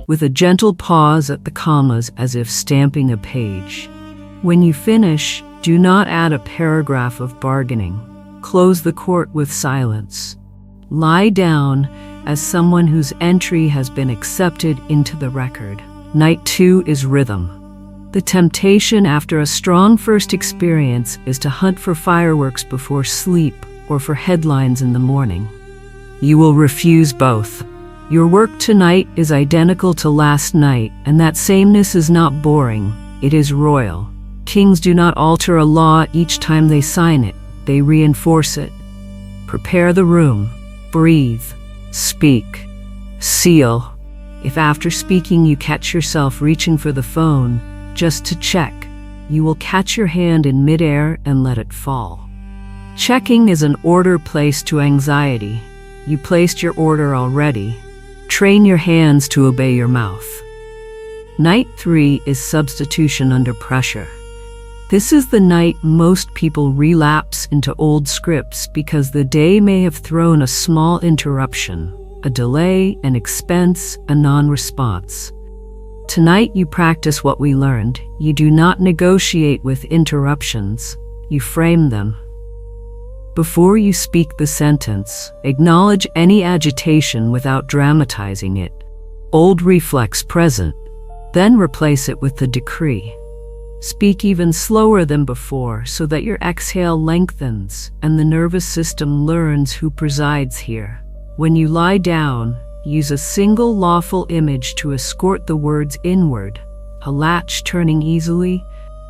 with a gentle pause at the commas as if stamping a page. When you finish, do not add a paragraph of bargaining. Close the court with silence. Lie down as someone whose entry has been accepted into the record. Night 2 is rhythm. The temptation after a strong first experience is to hunt for fireworks before sleep or for headlines in the morning. You will refuse both. Your work tonight is identical to last night, and that sameness is not boring, it is royal. Kings do not alter a law each time they sign it, they reinforce it. Prepare the room, breathe, speak, seal. If after speaking you catch yourself reaching for the phone, just to check, you will catch your hand in midair and let it fall. Checking is an order placed to anxiety. You placed your order already. Train your hands to obey your mouth. Night 3 is substitution under pressure. This is the night most people relapse into old scripts because the day may have thrown a small interruption, a delay, an expense, a non-response. Tonight you practice what we learned. You do not negotiate with interruptions. You frame them. Before you speak the sentence, acknowledge any agitation without dramatizing it. Old reflex present. Then replace it with the decree. Speak even slower than before so that your exhale lengthens and the nervous system learns who presides here. When you lie down, use a single lawful image to escort the words inward, a latch turning easily,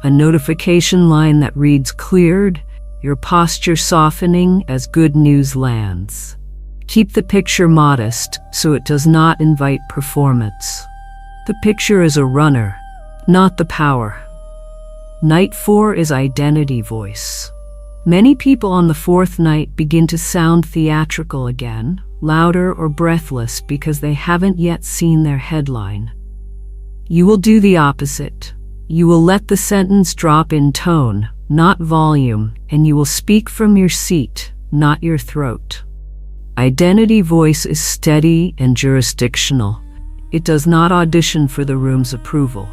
a notification line that reads cleared, your posture softening as good news lands. Keep the picture modest so it does not invite performance. The picture is a runner, not the power. Night 4 is identity voice. Many people on the fourth night begin to sound theatrical again, louder or breathless because they haven't yet seen their headline. You will do the opposite. You will let the sentence drop in tone, not volume, and you will speak from your seat, not your throat. Identity voice is steady and jurisdictional. It does not audition for the room's approval.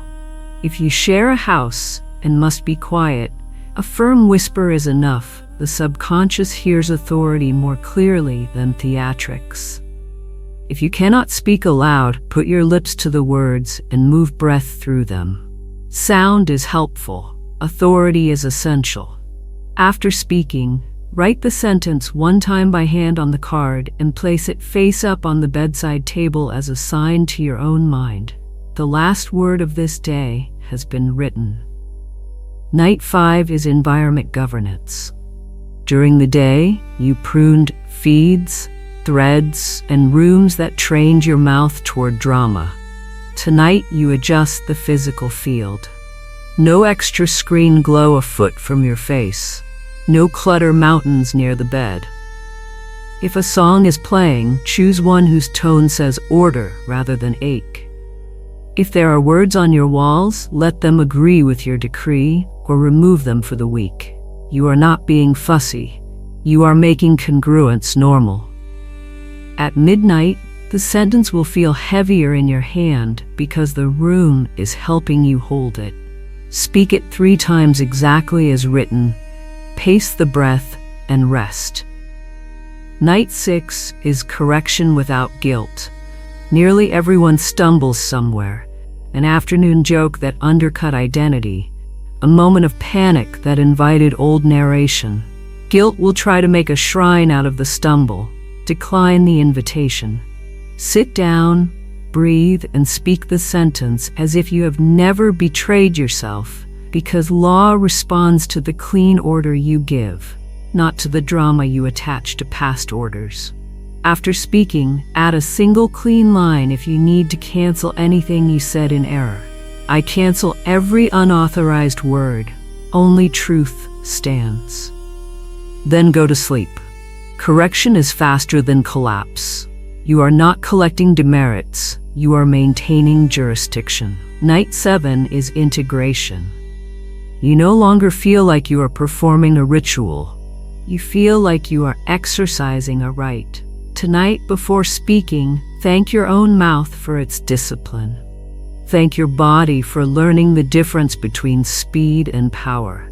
If you share a house and must be quiet, a firm whisper is enough. The subconscious hears authority more clearly than theatrics. If you cannot speak aloud, put your lips to the words and move breath through them. Sound is helpful. Authority is essential. After speaking, write the sentence one time by hand on the card and place it face up on the bedside table as a sign to your own mind. The last word of this day has been written. Night 5 is environment governance. During the day, you pruned feeds, threads, and rooms that trained your mouth toward drama. Tonight, you adjust the physical field. No extra screen glow a foot from your face. No clutter mountains near the bed. If a song is playing, choose one whose tone says order rather than ache. If there are words on your walls, let them agree with your decree or remove them for the week. You are not being fussy. You are making congruence normal. At midnight, the sentence will feel heavier in your hand because the room is helping you hold it. Speak it 3 times exactly as written. Pace the breath and rest. Night 6 is correction without guilt. Nearly everyone stumbles somewhere. An afternoon joke that undercut identity. A moment of panic that invited old narration. Guilt will try to make a shrine out of the stumble. Decline the invitation. Sit down, breathe, and speak the sentence as if you have never betrayed yourself, because law responds to the clean order you give, not to the drama you attach to past orders. After speaking, add a single clean line if you need to cancel anything you said in error. I cancel every unauthorized word. Only truth stands. Then go to sleep. Correction is faster than collapse. You are not collecting demerits. You are maintaining jurisdiction. Night 7 is integration. You no longer feel like you are performing a ritual. You feel like you are exercising a right. Tonight, before speaking, thank your own mouth for its discipline. Thank your body for learning the difference between speed and power.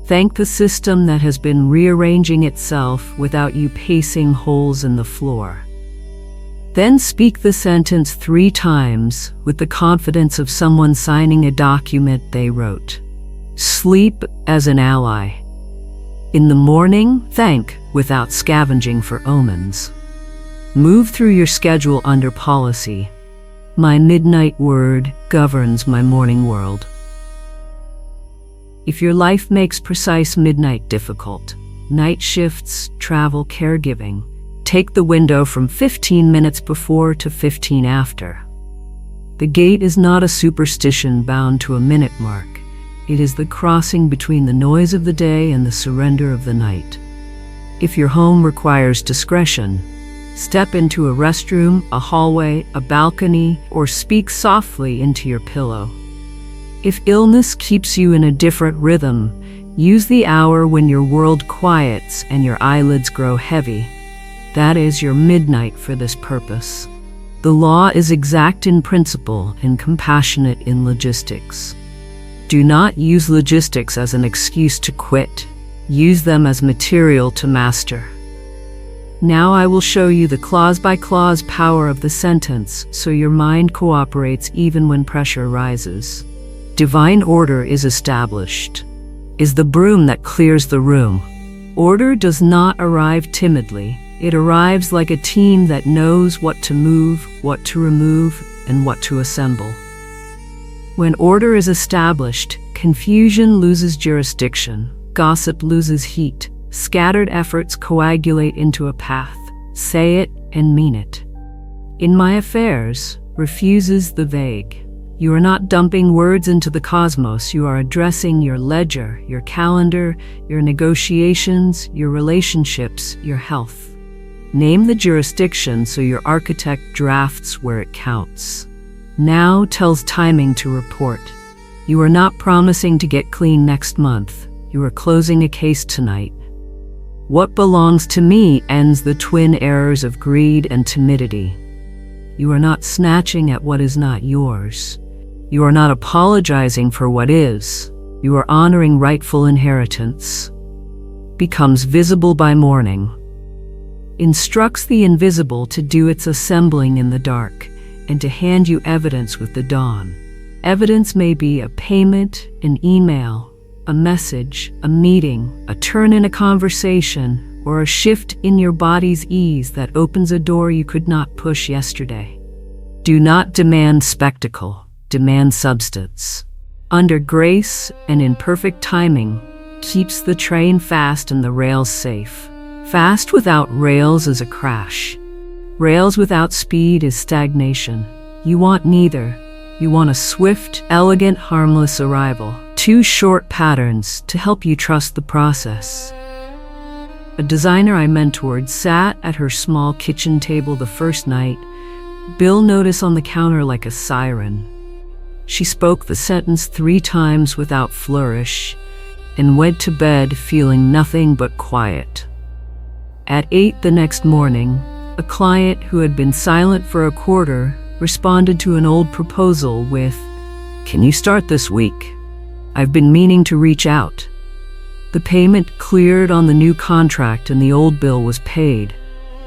Thank the system that has been rearranging itself without you pacing holes in the floor. Then speak the sentence 3 times with the confidence of someone signing a document they wrote. Sleep as an ally. In the morning, thank without scavenging for omens. Move through your schedule under policy. My midnight word governs my morning world. If your life makes precise midnight difficult, night shifts, travel, caregiving, take the window from 15 minutes before to 15 after. The gate is not a superstition bound to a minute mark. It is the crossing between the noise of the day and the surrender of the night. If your home requires discretion, step into a restroom, a hallway, a balcony, or speak softly into your pillow. If illness keeps you in a different rhythm, use the hour when your world quiets and your eyelids grow heavy. That is your midnight for this purpose. The law is exact in principle and compassionate in logistics. Do not use logistics as an excuse to quit. Use them as material to master. Now I will show you the clause-by-clause power of the sentence so your mind cooperates even when pressure rises. Divine order is established. Is the broom that clears the room. Order does not arrive timidly. It arrives like a team that knows what to move, what to remove, and what to assemble. When order is established, confusion loses jurisdiction, gossip loses heat, scattered efforts coagulate into a path. Say it and mean it. In my affairs, refuses the vague. You are not dumping words into the cosmos, you are addressing your ledger, your calendar, your negotiations, your relationships, your health. Name the jurisdiction so your architect drafts where it counts. Now tells timing to report. You are not promising to get clean next month. You are closing a case tonight. What belongs to me ends the twin errors of greed and timidity. You are not snatching at what is not yours. You are not apologizing for what is. You are honoring rightful inheritance. Becomes visible by morning. Instructs the invisible to do its assembling in the dark, and to hand you evidence with the dawn. Evidence may be a payment, an email, a message, a meeting, a turn in a conversation, or a shift in your body's ease that opens a door you could not push yesterday. Do not demand spectacle, demand substance. Under grace and in perfect timing, keeps the train fast and the rails safe. Fast without rails is a crash. Rails without speed is stagnation. You want neither. You want a swift, elegant, harmless arrival. 2 short patterns to help you trust the process. A designer I mentored sat at her small kitchen table the first night, bill notice on the counter like a siren. She spoke the sentence 3 times without flourish and went to bed feeling nothing but quiet. At 8 the next morning, a client who had been silent for a quarter responded to an old proposal with, "Can you start this week? I've been meaning to reach out." The payment cleared on the new contract and the old bill was paid,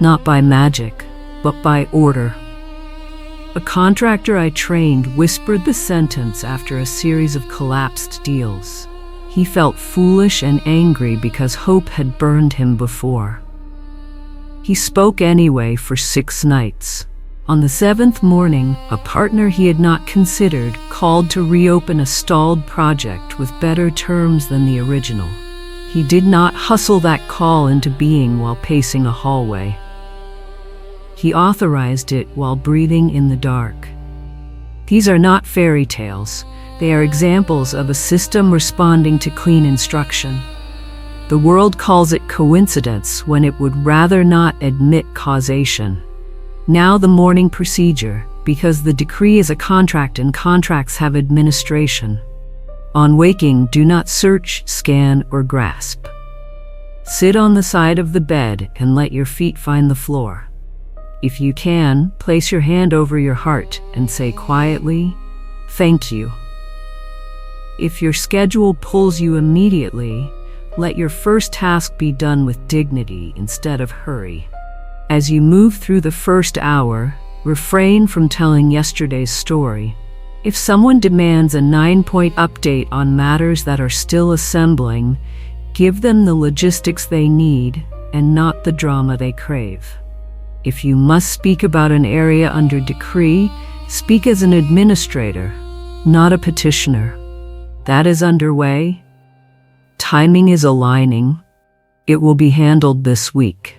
not by magic, but by order. A contractor I trained whispered the sentence after a series of collapsed deals. He felt foolish and angry because hope had burned him before. He spoke anyway for 6 nights. On the 7th morning, a partner he had not considered called to reopen a stalled project with better terms than the original. He did not hustle that call into being while pacing a hallway. He authorized it while breathing in the dark. These are not fairy tales. They are examples of a system responding to clean instruction. The world calls it coincidence when it would rather not admit causation. Now the morning procedure, because the decree is a contract and contracts have administration. On waking, do not search, scan, or grasp. Sit on the side of the bed and let your feet find the floor. If you can, place your hand over your heart and say quietly, "Thank you." If your schedule pulls you immediately, let your first task be done with dignity instead of hurry. As you move through the first hour, refrain from telling yesterday's story. If someone demands a 9-point update on matters that are still assembling, Give them the logistics they need and not the drama they crave. If you must speak about an area under decree, speak as an administrator, not a petitioner. That is underway. Timing is aligning. It will be handled this week.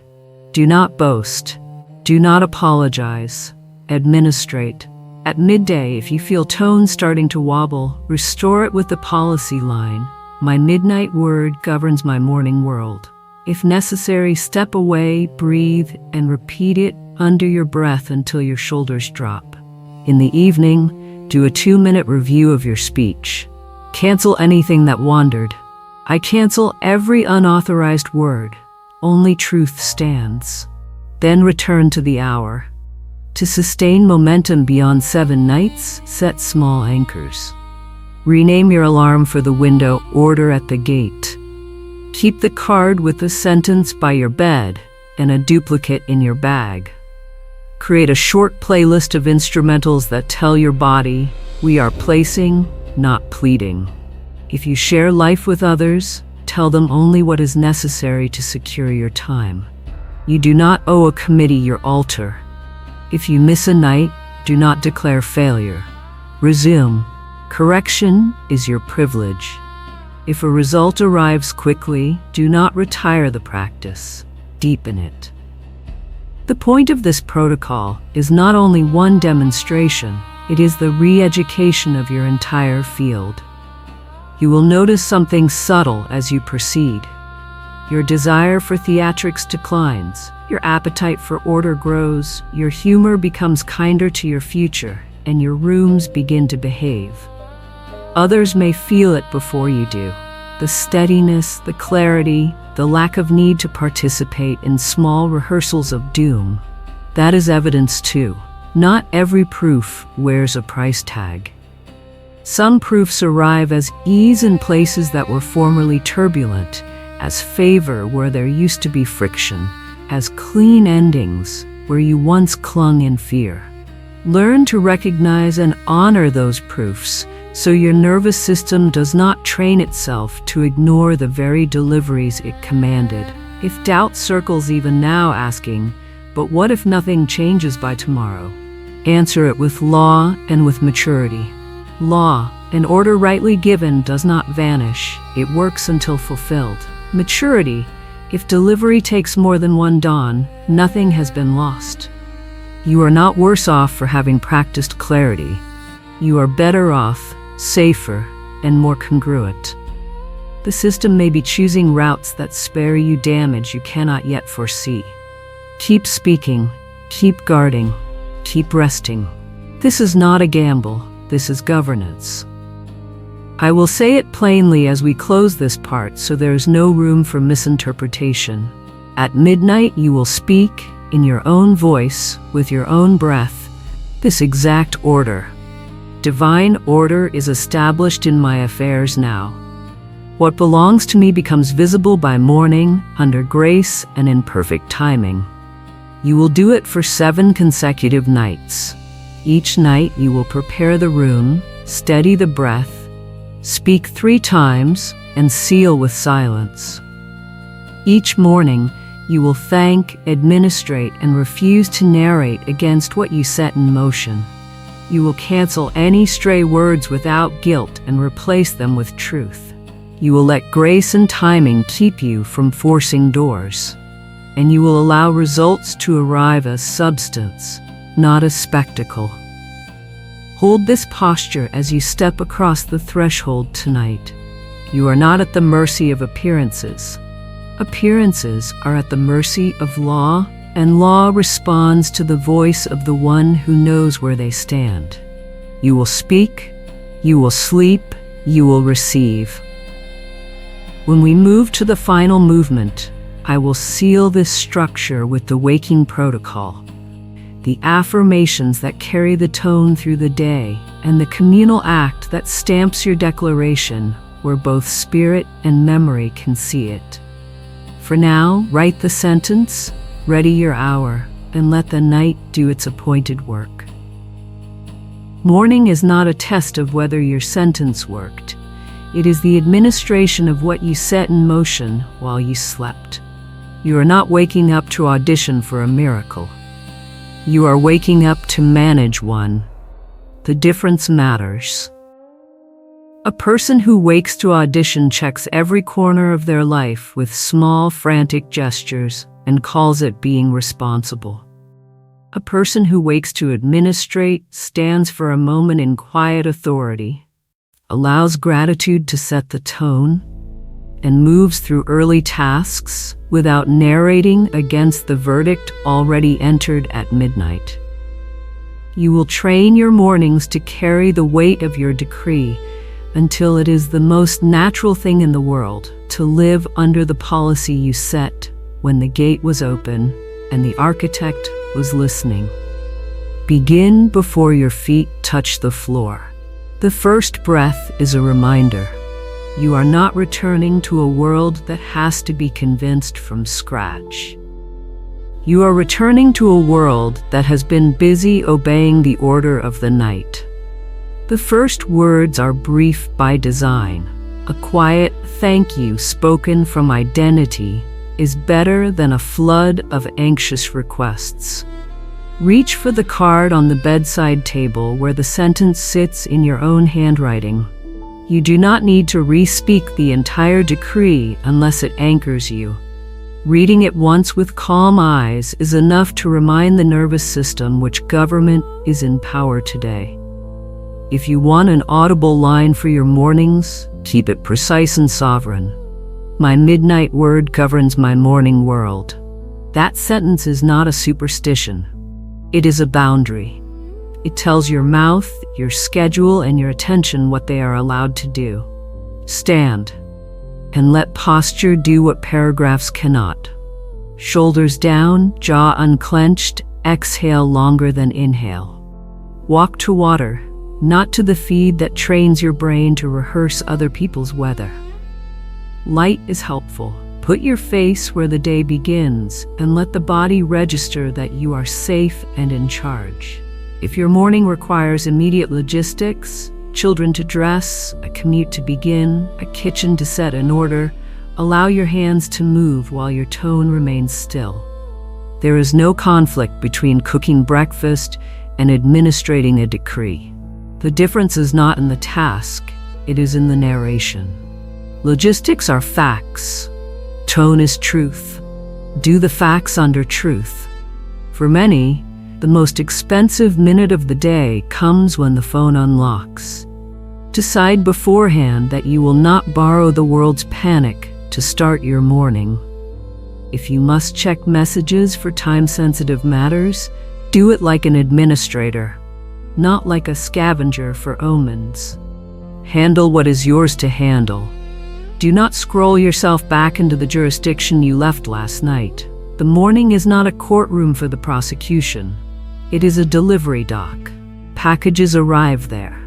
Do not boast. Do not apologize. Administrate. At midday, if you feel tone starting to wobble, restore it with the policy line. My midnight word governs my morning world. If necessary, step away, breathe, and repeat it under your breath until your shoulders drop. In the evening, do a 2-minute review of your speech. Cancel anything that wandered. I cancel every unauthorized word. Only truth stands. Then return to the hour. To sustain momentum beyond 7 nights, set small anchors. Rename your alarm for the window, order at the gate. Keep the card with the sentence by your bed and a duplicate in your bag. Create a short playlist of instrumentals that tell your body, we are placing, not pleading. If you share life with others, tell them only what is necessary to secure your time. You do not owe a committee your altar. If you miss a night, do not declare failure. Resume. Correction is your privilege. If a result arrives quickly, do not retire the practice. Deepen it. The point of this protocol is not only one demonstration, it is the re-education of your entire field. You will notice something subtle as you proceed. Your desire for theatrics declines, your appetite for order grows, your humor becomes kinder to your future, and your rooms begin to behave. Others may feel it before you do. The steadiness, the clarity, the lack of need to participate in small rehearsals of doom. That is evidence too. Not every proof wears a price tag. Some proofs arrive as ease in places that were formerly turbulent, as favor where there used to be friction, as clean endings where you once clung in fear. Learn to recognize and honor those proofs so your nervous system does not train itself to ignore the very deliveries it commanded. If doubt circles even now asking, but what if nothing changes by tomorrow? Answer it with law and with maturity. Law, an order rightly given, does not vanish. It works until fulfilled. Maturity, if delivery takes more than one dawn, nothing has been lost. You are not worse off for having practiced clarity. You are better off, safer, and more congruent. The system may be choosing routes that spare you damage you cannot yet foresee. Keep speaking, keep guarding, keep resting. This is not a gamble, this is governance. I will say it plainly as we close this part so there is no room for misinterpretation. At midnight you will speak, in your own voice, with your own breath, this exact order. Divine order is established in my affairs now. What belongs to me becomes visible by morning, under grace and in perfect timing. You will do it for 7 consecutive nights. Each night you will prepare the room, steady the breath, speak 3 times, and seal with silence. Each morning, you will thank, administrate, and refuse to narrate against what you set in motion. You will cancel any stray words without guilt and replace them with truth. You will let grace and timing keep you from forcing doors. And you will allow results to arrive as substance, not as spectacle. Hold this posture as you step across the threshold tonight. You are not at the mercy of appearances. Appearances are at the mercy of law, and law responds to the voice of the one who knows where they stand. You will speak, you will sleep, you will receive. When we move to the final movement, I will seal this structure with the waking protocol, the affirmations that carry the tone through the day, and the communal act that stamps your declaration where both spirit and memory can see it. For now, write the sentence, ready your hour, and let the night do its appointed work. Morning is not a test of whether your sentence worked. It is the administration of what you set in motion while you slept. You are not waking up to audition for a miracle. You are waking up to manage one. The difference matters. A person who wakes to audition checks every corner of their life with small, frantic gestures and calls it being responsible. A person who wakes to administrate stands for a moment in quiet authority, allows gratitude to set the tone, and moves through early tasks without narrating against the verdict already entered at midnight. You will train your mornings to carry the weight of your decree until it is the most natural thing in the world to live under the policy you set when the gate was open and the architect was listening. Begin before your feet touch the floor. The first breath is a reminder. You are not returning to a world that has to be convinced from scratch. You are returning to a world that has been busy obeying the order of the night. The first words are brief by design. A quiet thank you spoken from identity is better than a flood of anxious requests. Reach for the card on the bedside table where the sentence sits in your own handwriting. You do not need to re-speak the entire decree unless it anchors you. Reading it once with calm eyes is enough to remind the nervous system which government is in power today. If you want an audible line for your mornings, keep it precise and sovereign. My midnight word governs my morning world. That sentence is not a superstition. It is a boundary. It tells your mouth, your schedule, and your attention what they are allowed to do. Stand, and let posture do what paragraphs cannot. Shoulders down, jaw unclenched, exhale longer than inhale. Walk to water, not to the feed that trains your brain to rehearse other people's weather. Light is helpful. Put your face where the day begins and let the body register that you are safe and in charge. If your morning requires immediate logistics, children to dress, a commute to begin, a kitchen to set in order, allow your hands to move while your tone remains still. There is no conflict between cooking breakfast and administrating a decree. The difference is not in the task, it is in the narration. Logistics are facts. Tone is truth. Do the facts under truth. For many, the most expensive minute of the day comes when the phone unlocks. Decide beforehand that you will not borrow the world's panic to start your morning. If you must check messages for time-sensitive matters, do it like an administrator, not like a scavenger for omens. Handle what is yours to handle. Do not scroll yourself back into the jurisdiction you left last night. The morning is not a courtroom for the prosecution. It is a delivery dock. Packages arrive there.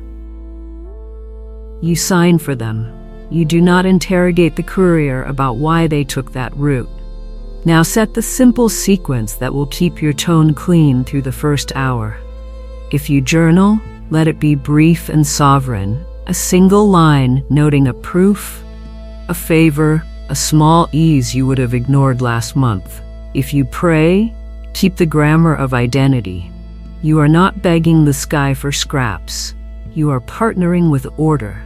You sign for them. You do not interrogate the courier about why they took that route. Now set the simple sequence that will keep your tone clean through the first hour. If you journal, let it be brief and sovereign, a single line noting a proof, a favor, a small ease you would have ignored last month. If you pray, keep the grammar of identity. You are not begging the sky for scraps. You are partnering with order.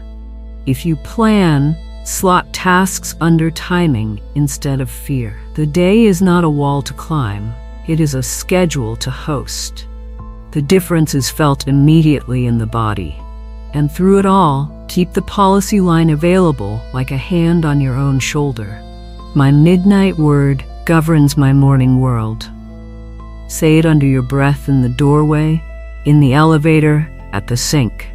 If you plan, slot tasks under timing instead of fear. The day is not a wall to climb. It is a schedule to host. The difference is felt immediately in the body. And through it all, keep the policy line available like a hand on your own shoulder. My midnight word governs my morning world. Say it under your breath in the doorway, in the elevator, at the sink.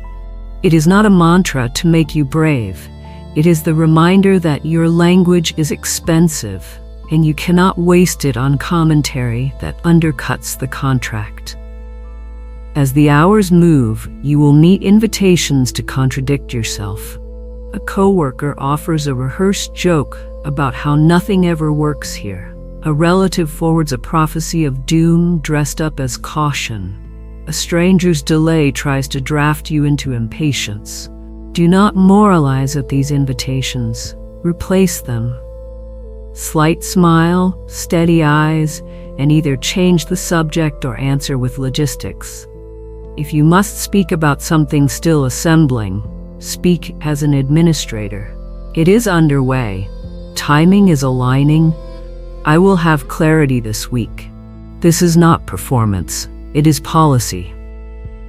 It is not a mantra to make you brave. It is the reminder that your language is expensive and you cannot waste it on commentary that undercuts the contract. As the hours move, you will meet invitations to contradict yourself. A coworker offers a rehearsed joke about how nothing ever works here. A relative forwards a prophecy of doom dressed up as caution. A stranger's delay tries to draft you into impatience. Do not moralize at these invitations. Replace them. Slight smile, steady eyes, and either change the subject or answer with logistics. If you must speak about something still assembling, speak as an administrator. It is underway. Timing is aligning. I will have clarity this week. This is not performance. It is policy.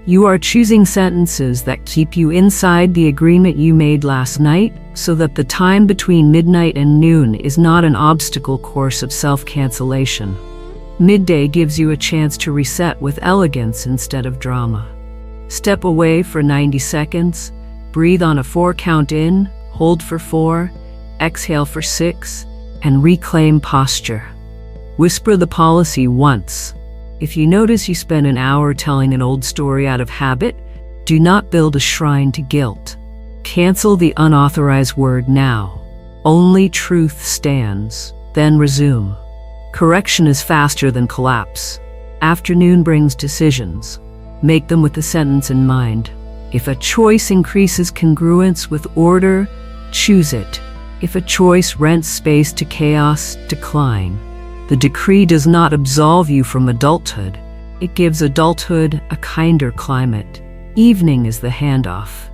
You are choosing sentences that keep you inside the agreement you made last night, so that the time between midnight and noon is not an obstacle course of self-cancellation. Midday gives you a chance to reset with elegance instead of drama. Step away for 90 seconds, breathe on a 4 count in, hold for 4, exhale for 6, and reclaim posture. Whisper the policy once. If you notice you spend an hour telling an old story out of habit, do not build a shrine to guilt. Cancel the unauthorized word now. Only truth stands, then resume. Correction is faster than collapse. Afternoon brings decisions. Make them with the sentence in mind. If a choice increases congruence with order, choose it. If a choice rents space to chaos, decline. The decree does not absolve you from adulthood. It gives adulthood a kinder climate. Evening is the handoff.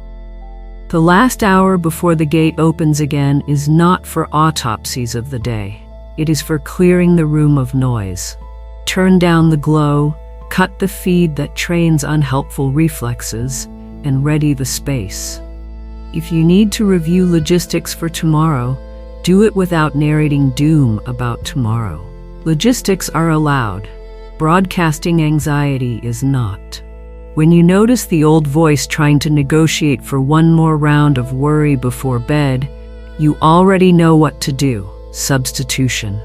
The last hour before the gate opens again is not for autopsies of the day. It is for clearing the room of noise. Turn down the glow, cut the feed that trains unhelpful reflexes, and ready the space. If you need to review logistics for tomorrow, do it without narrating doom about tomorrow. Logistics are allowed. Broadcasting anxiety is not. When you notice the old voice trying to negotiate for one more round of worry before bed, you already know what to do. Substitution.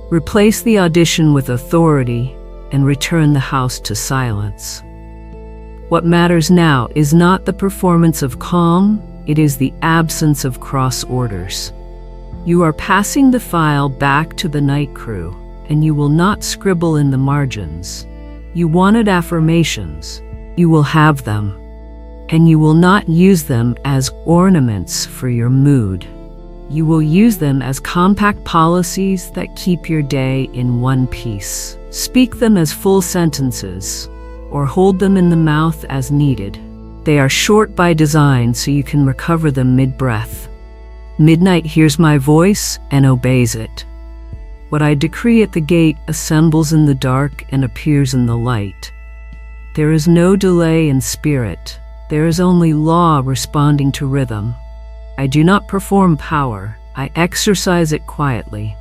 Replace the audition with authority and return the house to silence. What matters now is not the performance of calm, it is the absence of cross orders. You are passing the file back to the night crew, and you will not scribble in the margins. You wanted affirmations. You will have them. And you will not use them as ornaments for your mood. You will use them as compact policies that keep your day in one piece. Speak them as full sentences, or hold them in the mouth as needed. They are short by design so you can recover them mid-breath. Midnight hears my voice and obeys it. What I decree at the gate assembles in the dark and appears in the light. There is no delay in spirit. There is only law responding to rhythm. I do not perform power. I exercise it quietly.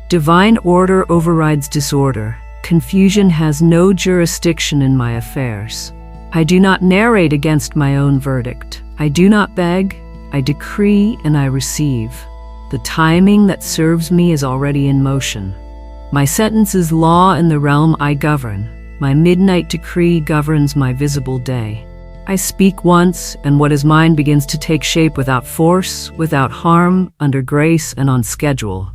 Divine order overrides disorder. Confusion has no jurisdiction in my affairs. I do not narrate against my own verdict. I do not beg. I decree and I receive. The timing that serves me is already in motion. My sentence is law in the realm I govern. My midnight decree governs my visible day. I speak once, and what is mine begins to take shape without force, without harm, under grace, and on schedule.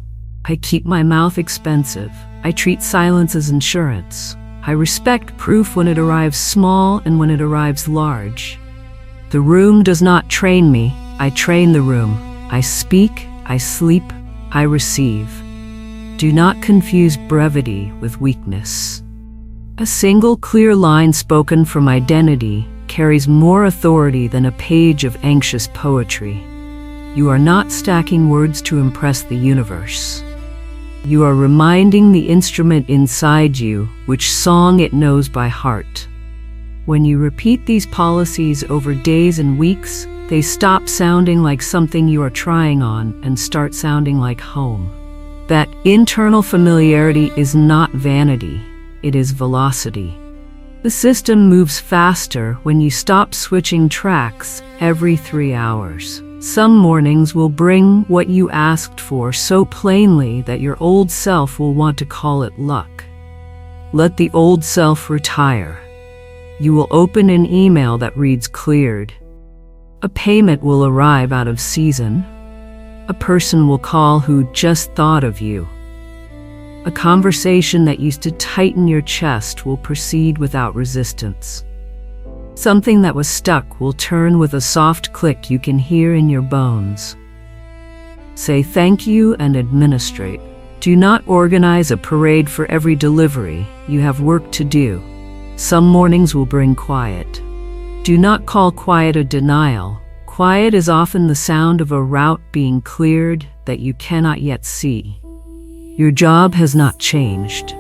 I keep my mouth expensive. I treat silence as insurance. I respect proof when it arrives small and when it arrives large. The room does not train me. I train the room. I speak, I sleep, I receive. Do not confuse brevity with weakness. A single clear line spoken from identity carries more authority than a page of anxious poetry. You are not stacking words to impress the universe. You are reminding the instrument inside you which song it knows by heart. When you repeat these policies over days and weeks, they stop sounding like something you are trying on and start sounding like home. That internal familiarity is not vanity, it is velocity. The system moves faster when you stop switching tracks every 3 hours. Some mornings will bring what you asked for so plainly that your old self will want to call it luck. Let the old self retire. You will open an email that reads cleared. A payment will arrive out of season. A person will call who just thought of you. A conversation that used to tighten your chest will proceed without resistance. Something that was stuck will turn with a soft click you can hear in your bones. Say thank you and administrate. Do not organize a parade for every delivery. You have work to do. Some mornings will bring quiet. Do not call quiet a denial. Quiet is often the sound of a route being cleared that you cannot yet see. Your job has not changed.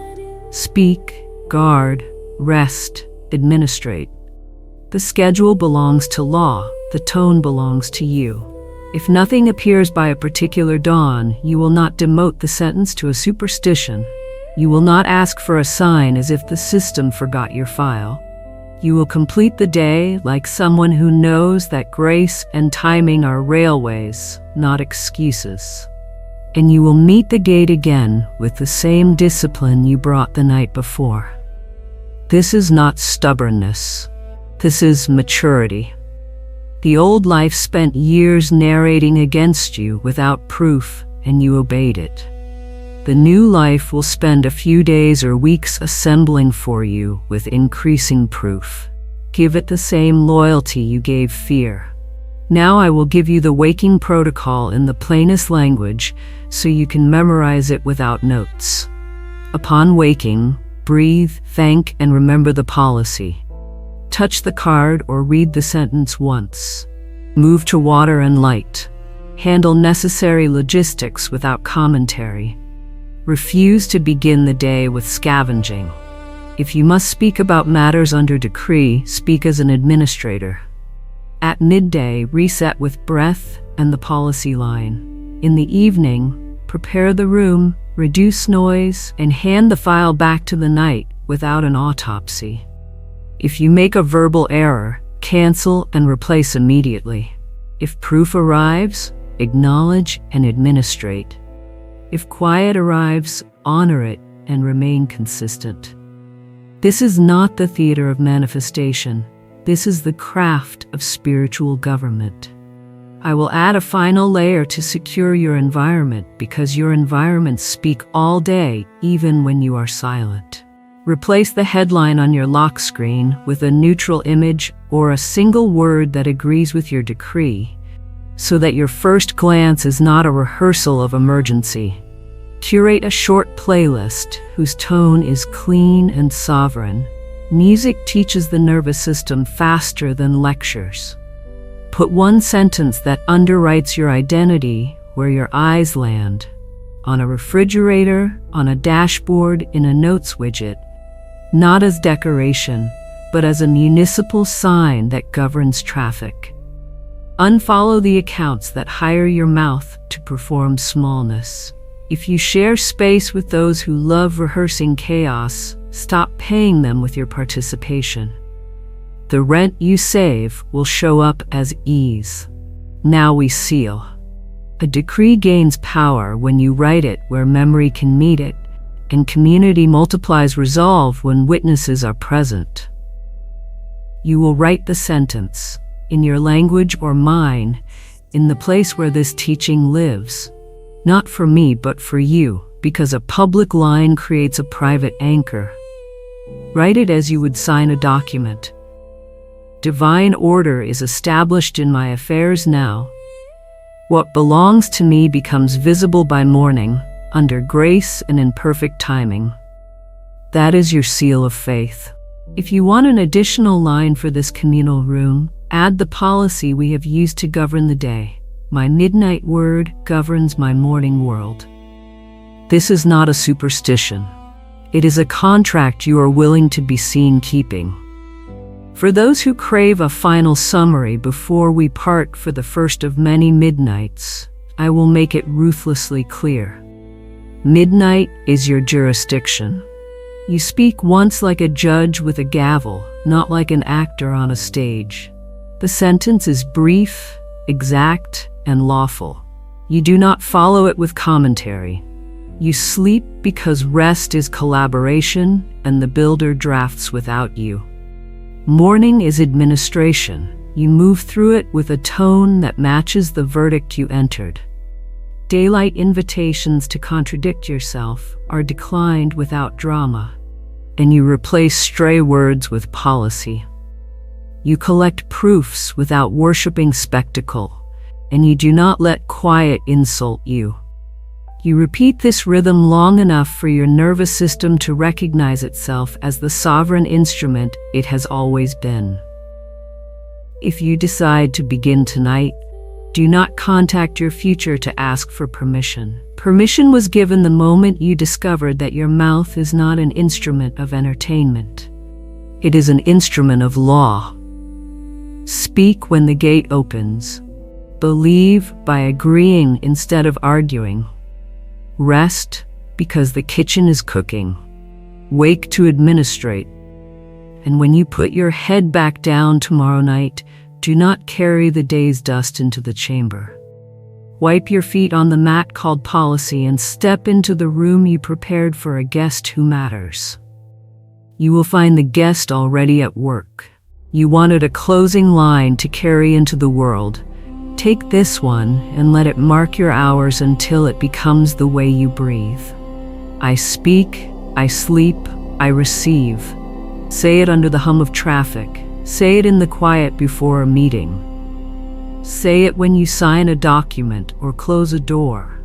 Speak, guard, rest, administrate. The schedule belongs to law. The tone belongs to you. If nothing appears by a particular dawn, you will not demote the sentence to a superstition. You will not ask for a sign as if the system forgot your file. You will complete the day like someone who knows that grace and timing are railways, not excuses. And you will meet the gate again with the same discipline you brought the night before. This is not stubbornness. This is maturity. The old life spent years narrating against you without proof, and you obeyed it. The new life will spend a few days or weeks assembling for you with increasing proof. Give it the same loyalty you gave fear. Now I will give you the waking protocol in the plainest language so you can memorize it without notes. Upon waking, breathe, thank, and remember the policy. Touch the card or read the sentence once. Move to water and light. Handle necessary logistics without commentary. Refuse to begin the day with scavenging. If you must speak about matters under decree, speak as an administrator. At midday, reset with breath and the policy line. In the evening, prepare the room, reduce noise, and hand the file back to the night without an autopsy. If you make a verbal error, cancel and replace immediately. If proof arrives, acknowledge and administrate. If quiet arrives, honor it and remain consistent. This is not the theater of manifestation. This is the craft of spiritual government. I will add a final layer to secure your environment because your environments speak all day, even when you are silent. Replace the headline on your lock screen with a neutral image or a single word that agrees with your decree, so that your first glance is not a rehearsal of emergency. Curate a short playlist whose tone is clean and sovereign. Music teaches the nervous system faster than lectures. Put one sentence that underwrites your identity where your eyes land. On a refrigerator, on a dashboard, in a notes widget. Not as decoration, but as a municipal sign that governs traffic. Unfollow the accounts that hire your mouth to perform smallness. If you share space with those who love rehearsing chaos, stop paying them with your participation. The rent you save will show up as ease. Now we seal. A decree gains power when you write it where memory can meet it, and community multiplies resolve when witnesses are present. You will write the sentence, in your language or mine, in the place where this teaching lives. Not for me, but for you, because a public line creates a private anchor. Write it as you would sign a document. Divine order is established in my affairs now. What belongs to me becomes visible by morning, under grace and in perfect timing. That is your seal of faith. If you want an additional line for this communal room, add the policy we have used to govern the day. My midnight word governs my morning world. This is not a superstition. It is a contract you are willing to be seen keeping. For those who crave a final summary before we part for the first of many midnights, I will make it ruthlessly clear. Midnight is your jurisdiction. You speak once like a judge with a gavel, not like an actor on a stage. The sentence is brief, exact, and lawful. You do not follow it with commentary. You sleep because rest is collaboration and the builder drafts without you. Morning is administration. You move through it with a tone that matches the verdict you entered. Daylight invitations to contradict yourself are declined without drama, and you replace stray words with policy. You collect proofs without worshiping spectacle, and you do not let quiet insult you. You repeat this rhythm long enough for your nervous system to recognize itself as the sovereign instrument it has always been. If you decide to begin tonight, do not contact your future to ask for permission. Permission was given the moment you discovered that your mouth is not an instrument of entertainment. It is an instrument of law. Speak when the gate opens. Believe by agreeing instead of arguing. Rest because the kitchen is cooking. Wake to administrate. And when you put your head back down tomorrow night, do not carry the day's dust into the chamber. Wipe your feet on the mat called policy and step into the room you prepared for a guest who matters. You will find the guest already at work. You wanted a closing line to carry into the world. Take this one and let it mark your hours until it becomes the way you breathe. I speak, I sleep, I receive. Say it under the hum of traffic. Say it in the quiet before a meeting. Say it when you sign a document or close a door.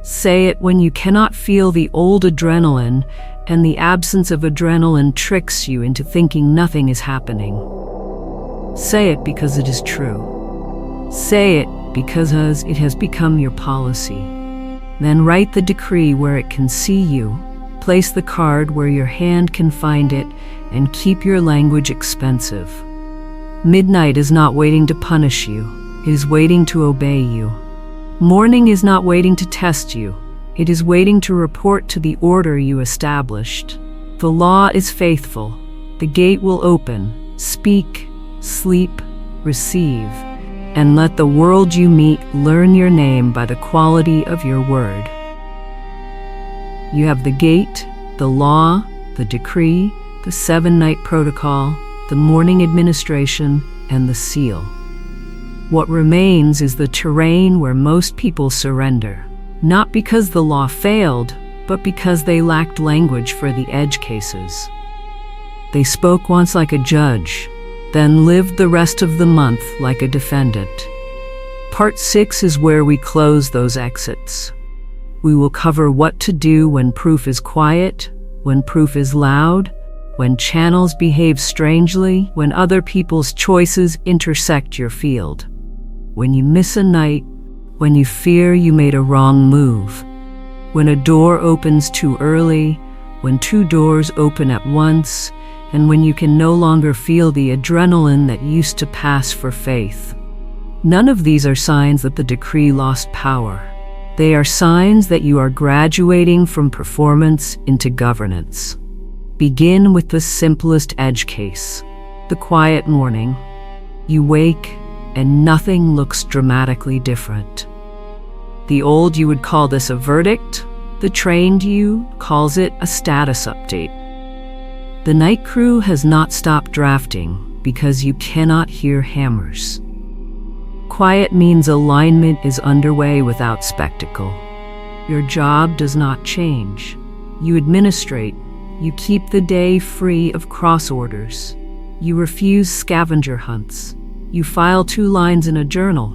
Say it when you cannot feel the old adrenaline and the absence of adrenaline tricks you into thinking nothing is happening. Say it because it is true. Say it because it has become your policy. Then write the decree where it can see you. Place the card where your hand can find it, and keep your language expensive. Midnight is not waiting to punish you. It is waiting to obey you. Morning is not waiting to test you. It is waiting to report to the order you established. The law is faithful. The gate will open. Speak, sleep, receive. And let the world you meet learn your name by the quality of your word. You have the gate, the law, the decree, the 7-night protocol, the morning administration, and the seal. What remains is the terrain where most people surrender, not because the law failed, but because they lacked language for the edge cases. They spoke once like a judge, then lived the rest of the month like a defendant. Part 6 is where we close those exits. We will cover what to do when proof is quiet, when proof is loud, when channels behave strangely, when other people's choices intersect your field. When you miss a night, when you fear you made a wrong move, when a door opens too early, when 2 doors open at once, and when you can no longer feel the adrenaline that used to pass for faith. None of these are signs that the decree lost power. They are signs that you are graduating from performance into governance. Begin with the simplest edge case, the quiet morning. You wake, and nothing looks dramatically different. The old you would call this a verdict. The trained you calls it a status update. The night crew has not stopped drafting because you cannot hear hammers. Quiet means alignment is underway without spectacle. Your job does not change. You administrate. You keep the day free of cross orders. You refuse scavenger hunts. You file 2 lines in a journal.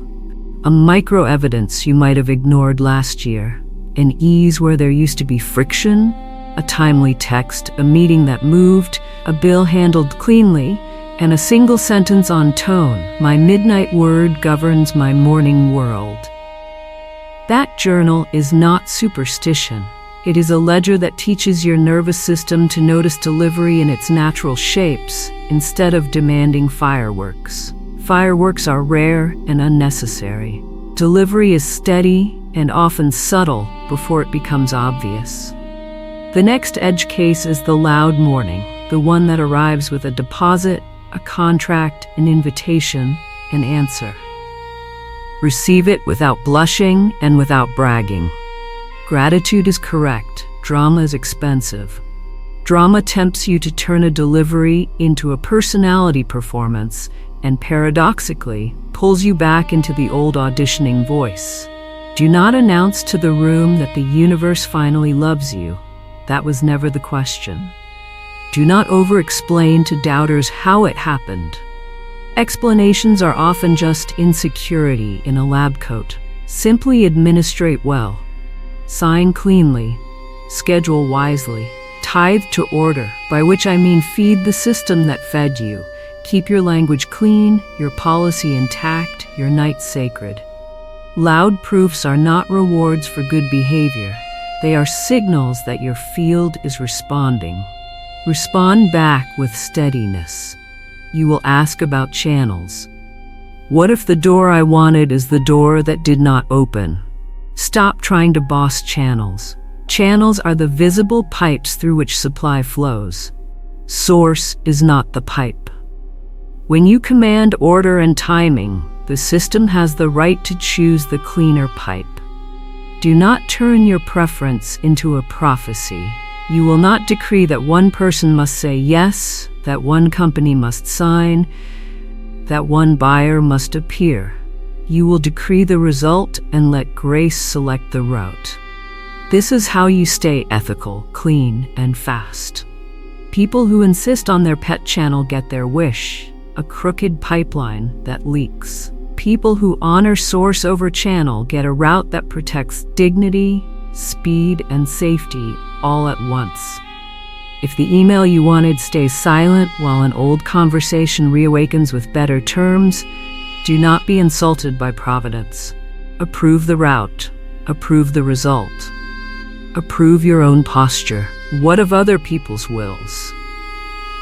A micro-evidence you might have ignored last year. An ease where there used to be friction. A timely text, a meeting that moved, a bill handled cleanly, and a single sentence on tone. My midnight word governs my morning world. That journal is not superstition. It is a ledger that teaches your nervous system to notice delivery in its natural shapes instead of demanding fireworks. Fireworks are rare and unnecessary. Delivery is steady and often subtle before it becomes obvious. The next edge case is the loud morning, the one that arrives with a deposit, a contract, an invitation, an answer. Receive it without blushing and without bragging. Gratitude is correct. Drama is expensive. Drama tempts you to turn a delivery into a personality performance and paradoxically pulls you back into the old auditioning voice. Do not announce to the room that the universe finally loves you. That was never the question. Do not over-explain to doubters how it happened. Explanations are often just insecurity in a lab coat. Simply administrate well. Sign cleanly. Schedule wisely. Tithe to order, by which I mean feed the system that fed you. Keep your language clean, your policy intact, your night sacred. Loud proofs are not rewards for good behavior. They are signals that your field is responding. Respond back with steadiness. You will ask about channels. What if the door I wanted is the door that did not open? Stop trying to boss channels. Channels are the visible pipes through which supply flows. Source is not the pipe. When you command order and timing, the system has the right to choose the cleaner pipe. Do not turn your preference into a prophecy. You will not decree that one person must say yes, that one company must sign, that one buyer must appear. You will decree the result and let grace select the route. This is how you stay ethical, clean, and fast. People who insist on their pet channel get their wish, a crooked pipeline that leaks. People who honor source over channel get a route that protects dignity, speed, and safety all at once. If the email you wanted stays silent while an old conversation reawakens with better terms, do not be insulted by Providence. Approve the route. Approve the result. Approve your own posture. What of other people's wills?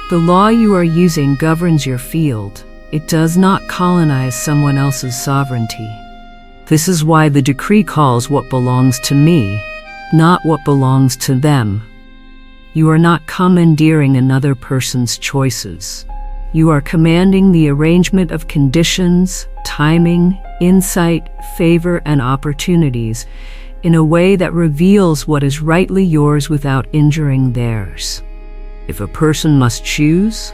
The law you are using governs your field. It does not colonize someone else's sovereignty. This is why the decree calls what belongs to me, not what belongs to them. You are not commandeering another person's choices. You are commanding the arrangement of conditions, timing, insight, favor, and opportunities in a way that reveals what is rightly yours without injuring theirs. If a person must choose,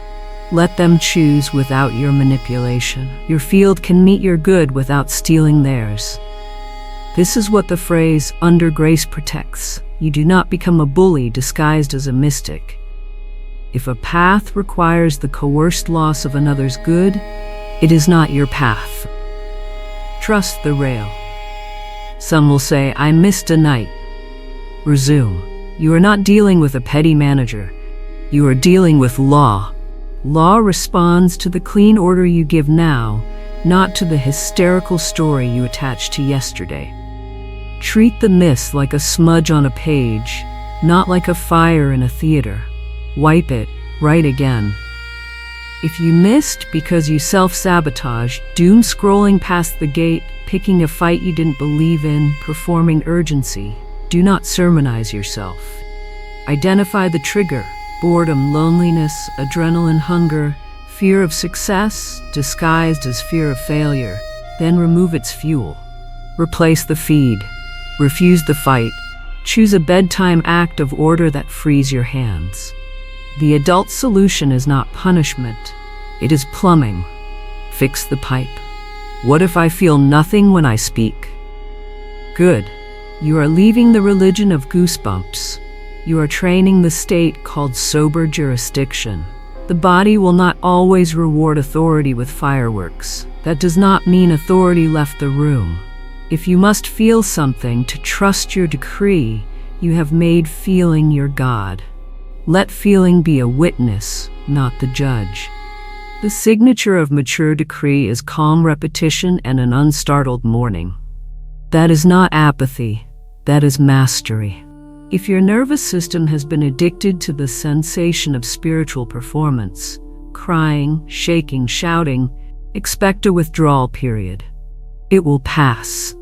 let them choose without your manipulation. Your field can meet your good without stealing theirs. This is what the phrase, under grace, protects. You do not become a bully disguised as a mystic. If a path requires the coerced loss of another's good, it is not your path. Trust the rail. Some will say, I missed a night. Resume. You are not dealing with a petty manager. You are dealing with law. Law responds to the clean order you give now, not to the hysterical story you attach to yesterday. Treat the miss like a smudge on a page, not like a fire in a theater. Wipe it, write again. If you missed because you self-sabotage, doom scrolling past the gate, picking a fight you didn't believe in, performing urgency, do not sermonize yourself. Identify the trigger: boredom, loneliness, adrenaline hunger, fear of success disguised as fear of failure. Then remove its fuel. Replace the feed. Refuse the fight. Choose a bedtime act of order that frees your hands. The adult solution is not punishment. It is plumbing. Fix the pipe. What if I feel nothing when I speak? Good. You are leaving the religion of goosebumps. You are training the state called sober jurisdiction. The body will not always reward authority with fireworks. That does not mean authority left the room. If you must feel something to trust your decree, you have made feeling your God. Let feeling be a witness, not the judge. The signature of mature decree is calm repetition and an unstartled mourning. That is not apathy. That is mastery. If your nervous system has been addicted to the sensation of spiritual performance, crying, shaking, shouting, expect a withdrawal period. It will pass.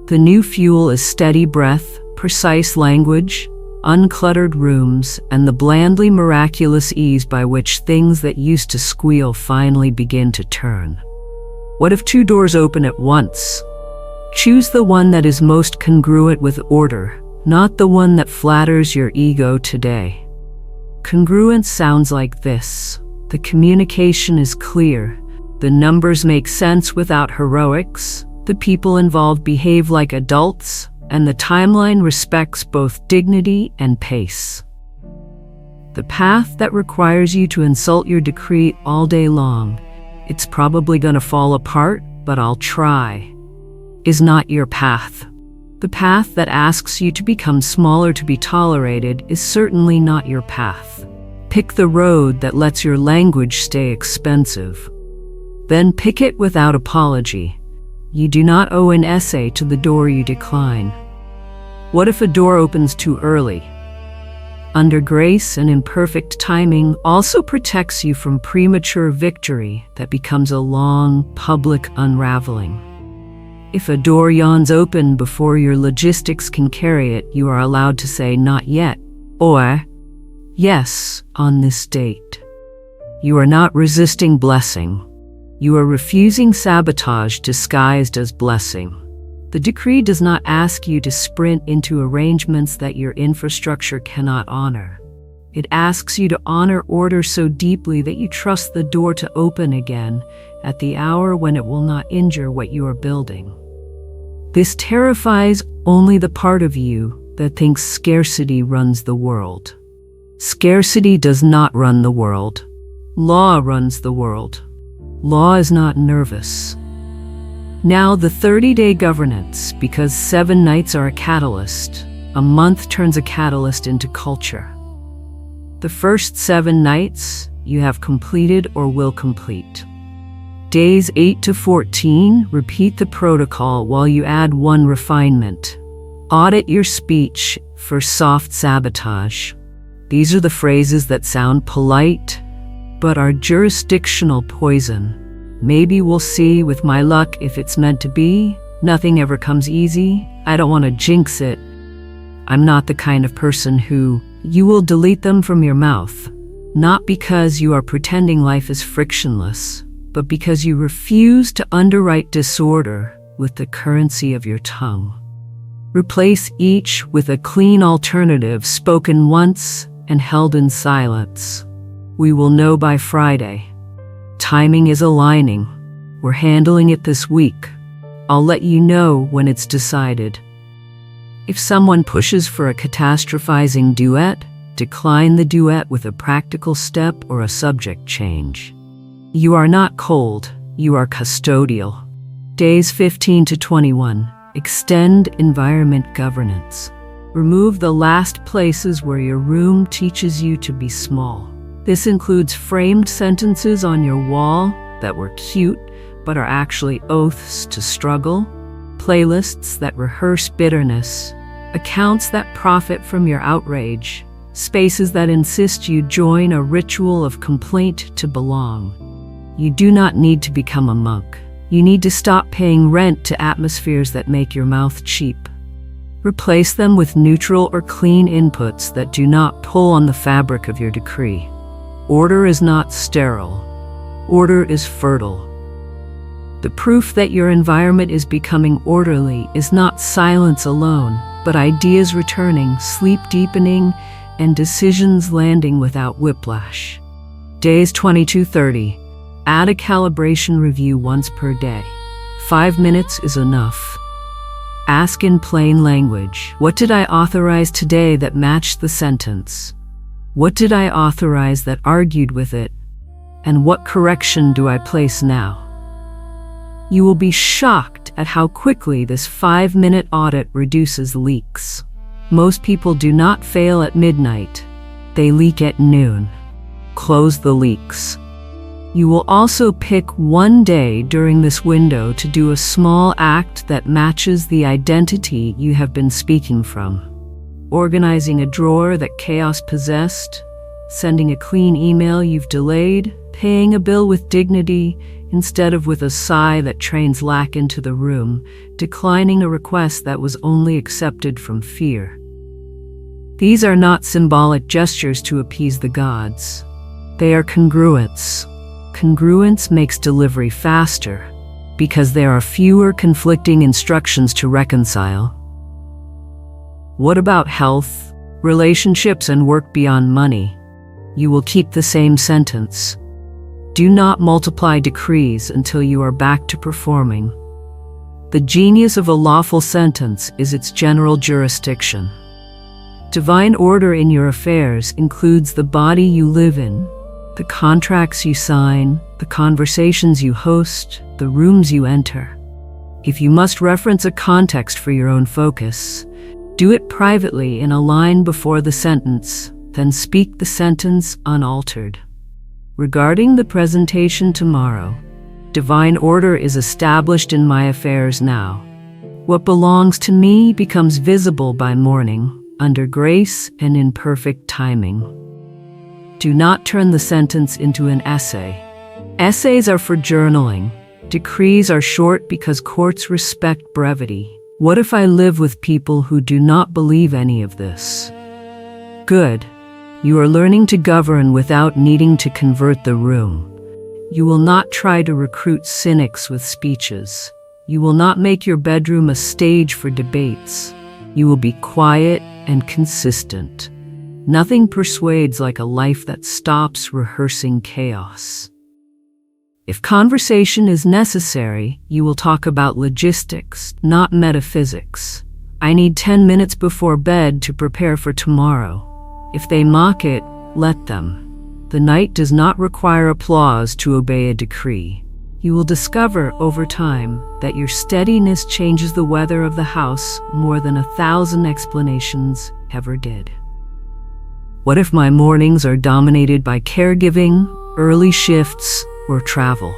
The new fuel is steady breath, precise language, uncluttered rooms, and the blandly miraculous ease by which things that used to squeal finally begin to turn. What if 2 doors open at once? Choose the one that is most congruent with order, not the one that flatters your ego today. Congruence sounds like this. The communication is clear. The numbers make sense without heroics. The people involved behave like adults, and the timeline respects both dignity and pace. The path that requires you to insult your decree all day long It's probably gonna fall apart, but I'll try, is not your path. The path that asks you to become smaller to be tolerated is certainly not your path. Pick the road that lets your language stay expensive. Then pick it without apology. You do not owe an essay to the door you decline. What if a door opens too early? Under grace and imperfect timing also protects you from premature victory that becomes a long, public unraveling. If a door yawns open before your logistics can carry it, you are allowed to say not yet, or yes on this date. You are not resisting blessing. You are refusing sabotage disguised as blessing. The decree does not ask you to sprint into arrangements that your infrastructure cannot honor. It asks you to honor order so deeply that you trust the door to open again at the hour when it will not injure what you are building. This terrifies only the part of you that thinks scarcity runs the world. Scarcity does not run the world. Law runs the world. Law is not nervous. Now the 30-day governance, because 7 nights are a catalyst. A month turns a catalyst into culture. The first 7 nights you have completed or will complete. Days 8 to 14, repeat the protocol while you add 1 refinement. Audit your speech for soft sabotage. These are the phrases that sound polite, but are jurisdictional poison. Maybe we'll see with my luck if it's meant to be. Nothing ever comes easy. I don't want to jinx it. I'm not the kind of person who, you will delete them from your mouth. Not because you are pretending life is frictionless, but because you refuse to underwrite disorder with the currency of your tongue. Replace each with a clean alternative spoken once and held in silence. We will know by Friday. Timing is aligning. We're handling it this week. I'll let you know when it's decided. If someone pushes for a catastrophizing duet, decline the duet with a practical step or a subject change. You are not cold, you are custodial. Days 15 to 21. Extend environment governance. Remove the last places where your room teaches you to be small. This includes framed sentences on your wall that were cute but are actually oaths to struggle, playlists that rehearse bitterness, accounts that profit from your outrage, spaces that insist you join a ritual of complaint to belong. You do not need to become a monk. You need to stop paying rent to atmospheres that make your mouth cheap. Replace them with neutral or clean inputs that do not pull on the fabric of your decree. Order is not sterile. Order is fertile. The proof that your environment is becoming orderly is not silence alone, but ideas returning, sleep deepening, and decisions landing without whiplash. Days 22-30. Add a calibration review once per day. 5 minutes is enough. Ask in plain language, what did I authorize today that matched the sentence? What did I authorize that argued with it? And what correction do I place now? You will be shocked at how quickly this 5-minute audit reduces leaks. Most people do not fail at midnight. They leak at noon. Close the leaks. You will also pick one day during this window to do a small act that matches the identity you have been speaking from. Organizing a drawer that chaos possessed, sending a clean email you've delayed, paying a bill with dignity instead of with a sigh that trains lack into the room, declining a request that was only accepted from fear. These are not symbolic gestures to appease the gods. They are congruence. Congruence makes delivery faster because there are fewer conflicting instructions to reconcile. What about health, relationships, and work beyond money? You will keep the same sentence. Do not multiply decrees until you are back to performing. The genius of a lawful sentence is its general jurisdiction. Divine order in your affairs includes the body you live in, the contracts you sign, the conversations you host, the rooms you enter. If you must reference a context for your own focus, do it privately in a line before the sentence, then speak the sentence unaltered. Regarding the presentation tomorrow, divine order is established in my affairs now. What belongs to me becomes visible by morning, under grace and in perfect timing. Do not turn the sentence into an essay. Essays are for journaling. Decrees are short because courts respect brevity. What if I live with people who do not believe any of this? Good. You are learning to govern without needing to convert the room. You will not try to recruit cynics with speeches. You will not make your bedroom a stage for debates. You will be quiet and consistent. Nothing persuades like a life that stops rehearsing chaos. If conversation is necessary, you will talk about logistics, not metaphysics. I need 10 minutes before bed to prepare for tomorrow. If they mock it, let them. The night does not require applause to obey a decree. You will discover over time that your steadiness changes the weather of the house more than 1,000 explanations ever did. What if my mornings are dominated by caregiving, early shifts, or travel?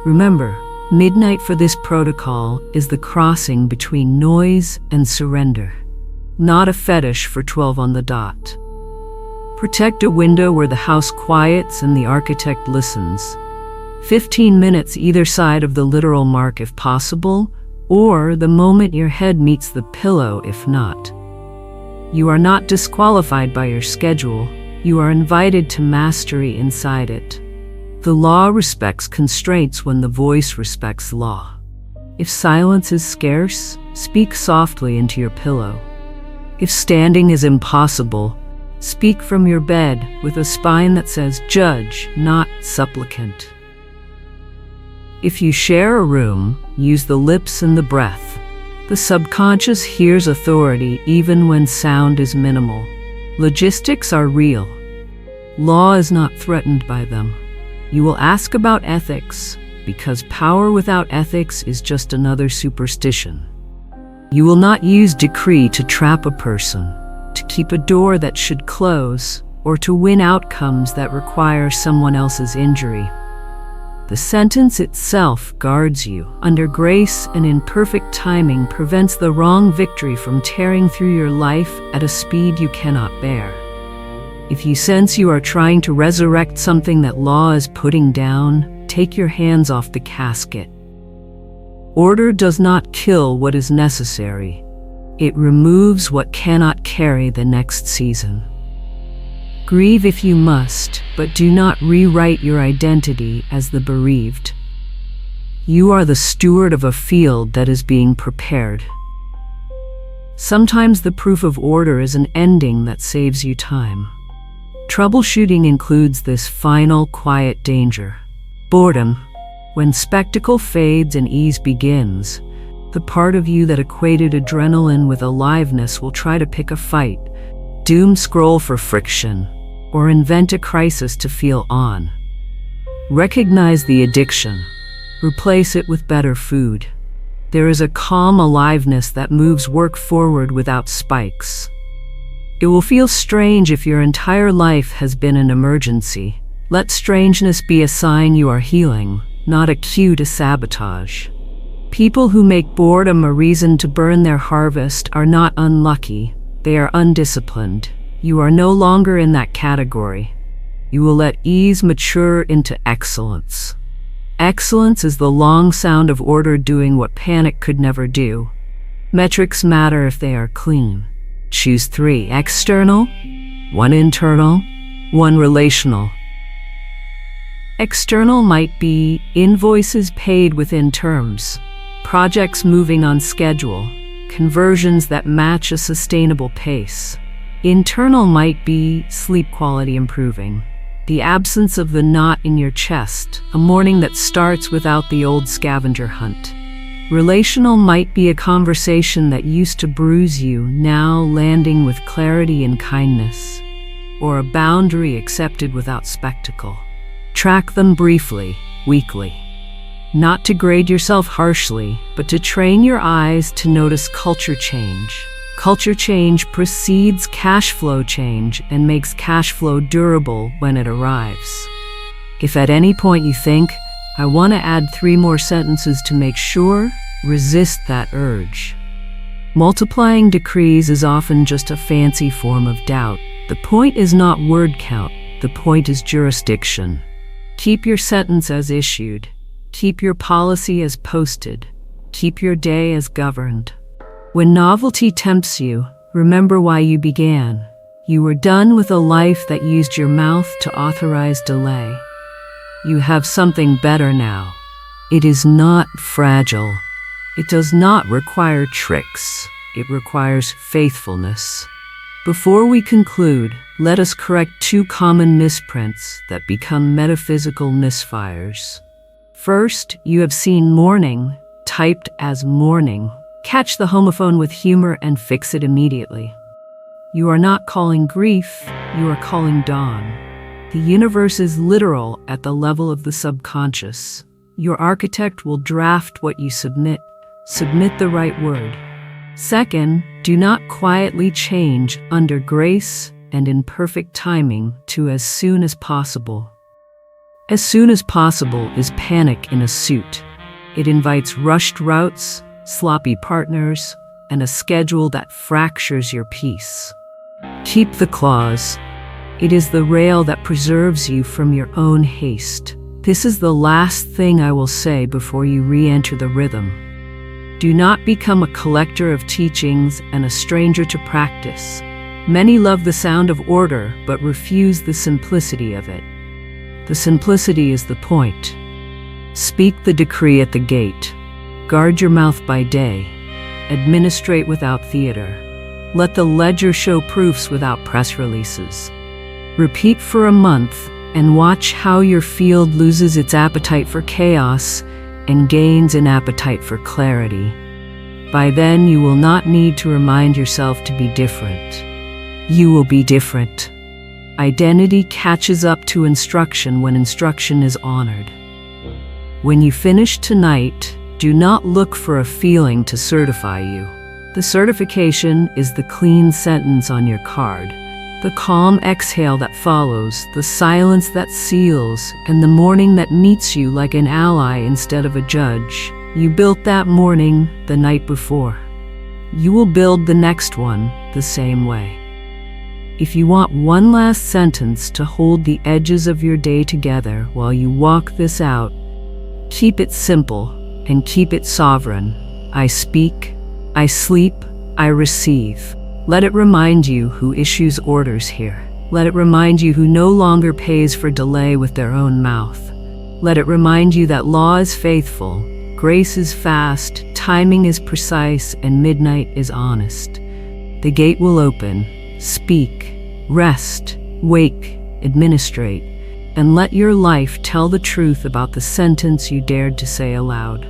Remember, midnight for this protocol is the crossing between noise and surrender, not a fetish for 12 on the dot. Protect a window where the house quiets and the architect listens. 15 minutes either side of the literal mark if possible, or the moment your head meets the pillow if not. You are not disqualified by your schedule. You are invited to mastery inside it. The law respects constraints when the voice respects law. If silence is scarce, speak softly into your pillow. If standing is impossible, speak from your bed with a spine that says judge, not supplicant. If you share a room, use the lips and the breath. The subconscious hears authority even when sound is minimal. Logistics are real. Law is not threatened by them. You will ask about ethics, because power without ethics is just another superstition. You will not use decree to trap a person, to keep a door that should close, or to win outcomes that require someone else's injury. The sentence itself guards you. Under grace and in perfect timing prevents the wrong victory from tearing through your life at a speed you cannot bear. If you sense you are trying to resurrect something that law is putting down, take your hands off the casket. Order does not kill what is necessary. It removes what cannot carry the next season. Grieve if you must, but do not rewrite your identity as the bereaved. You are the steward of a field that is being prepared. Sometimes the proof of order is an ending that saves you time. Troubleshooting includes this final, quiet danger. Boredom. When spectacle fades and ease begins, the part of you that equated adrenaline with aliveness will try to pick a fight, doom scroll for friction, or invent a crisis to feel on. Recognize the addiction. Replace it with better food. There is a calm aliveness that moves work forward without spikes. It will feel strange if your entire life has been an emergency. Let strangeness be a sign you are healing, not a cue to sabotage. People who make boredom a reason to burn their harvest are not unlucky, they are undisciplined. You are no longer in that category. You will let ease mature into excellence. Excellence is the long sound of order doing what panic could never do. Metrics matter if they are clean. Choose 3 external, 1 internal, 1 relational. External might be invoices paid within terms, projects moving on schedule, conversions that match a sustainable pace. Internal might be sleep quality improving, the absence of the knot in your chest, a morning that starts without the old scavenger hunt. Relational might be a conversation that used to bruise you, now landing with clarity and kindness. or a boundary accepted without spectacle. Track them briefly, weekly. Not to grade yourself harshly, but to train your eyes to notice culture change. Culture change precedes cash flow change and makes cash flow durable when it arrives. If at any point you think, I want to add 3 more sentences to make sure, resist that urge. Multiplying decrees is often just a fancy form of doubt. The point is not word count, the point is jurisdiction. Keep your sentence as issued. Keep your policy as posted. Keep your day as governed. When novelty tempts you, remember why you began. You were done with a life that used your mouth to authorize delay. You have something better now. It is not fragile. It does not require tricks. It requires faithfulness. Before we conclude, let us correct 2 common misprints that become metaphysical misfires. First, you have seen morning typed as morning. Catch the homophone with humor and fix it immediately. You are not calling grief, you are calling dawn. The universe is literal at the level of the subconscious. Your architect will draft what you submit. Submit the right word. Second, do not quietly change under grace and in perfect timing to as soon as possible. As soon as possible is panic in a suit. It invites rushed routes, sloppy partners, and a schedule that fractures your peace. Keep the clause. It is the rail that preserves you from your own haste. This is the last thing I will say before you re-enter the rhythm. Do not become a collector of teachings and a stranger to practice. Many love the sound of order, but refuse the simplicity of it. The simplicity is the point. Speak the decree at the gate. Guard your mouth by day. Administrate without theater. Let the ledger show proofs without press releases. Repeat for a month and watch how your field loses its appetite for chaos and gains an appetite for clarity. By then, you will not need to remind yourself to be different. You will be different. Identity catches up to instruction when instruction is honored. When you finish tonight, do not look for a feeling to certify you. The certification is the clean sentence on your card, the calm exhale that follows, the silence that seals, and the morning that meets you like an ally instead of a judge. You built that morning the night before. You will build the next one the same way. If you want one last sentence to hold the edges of your day together while you walk this out, keep it simple and keep it sovereign. I speak, I sleep, I receive. Let it remind you who issues orders here. Let it remind you who no longer pays for delay with their own mouth. Let it remind you that law is faithful, grace is fast, timing is precise, and midnight is honest. The gate will open. Speak, rest, wake, administrate, and let your life tell the truth about the sentence you dared to say aloud.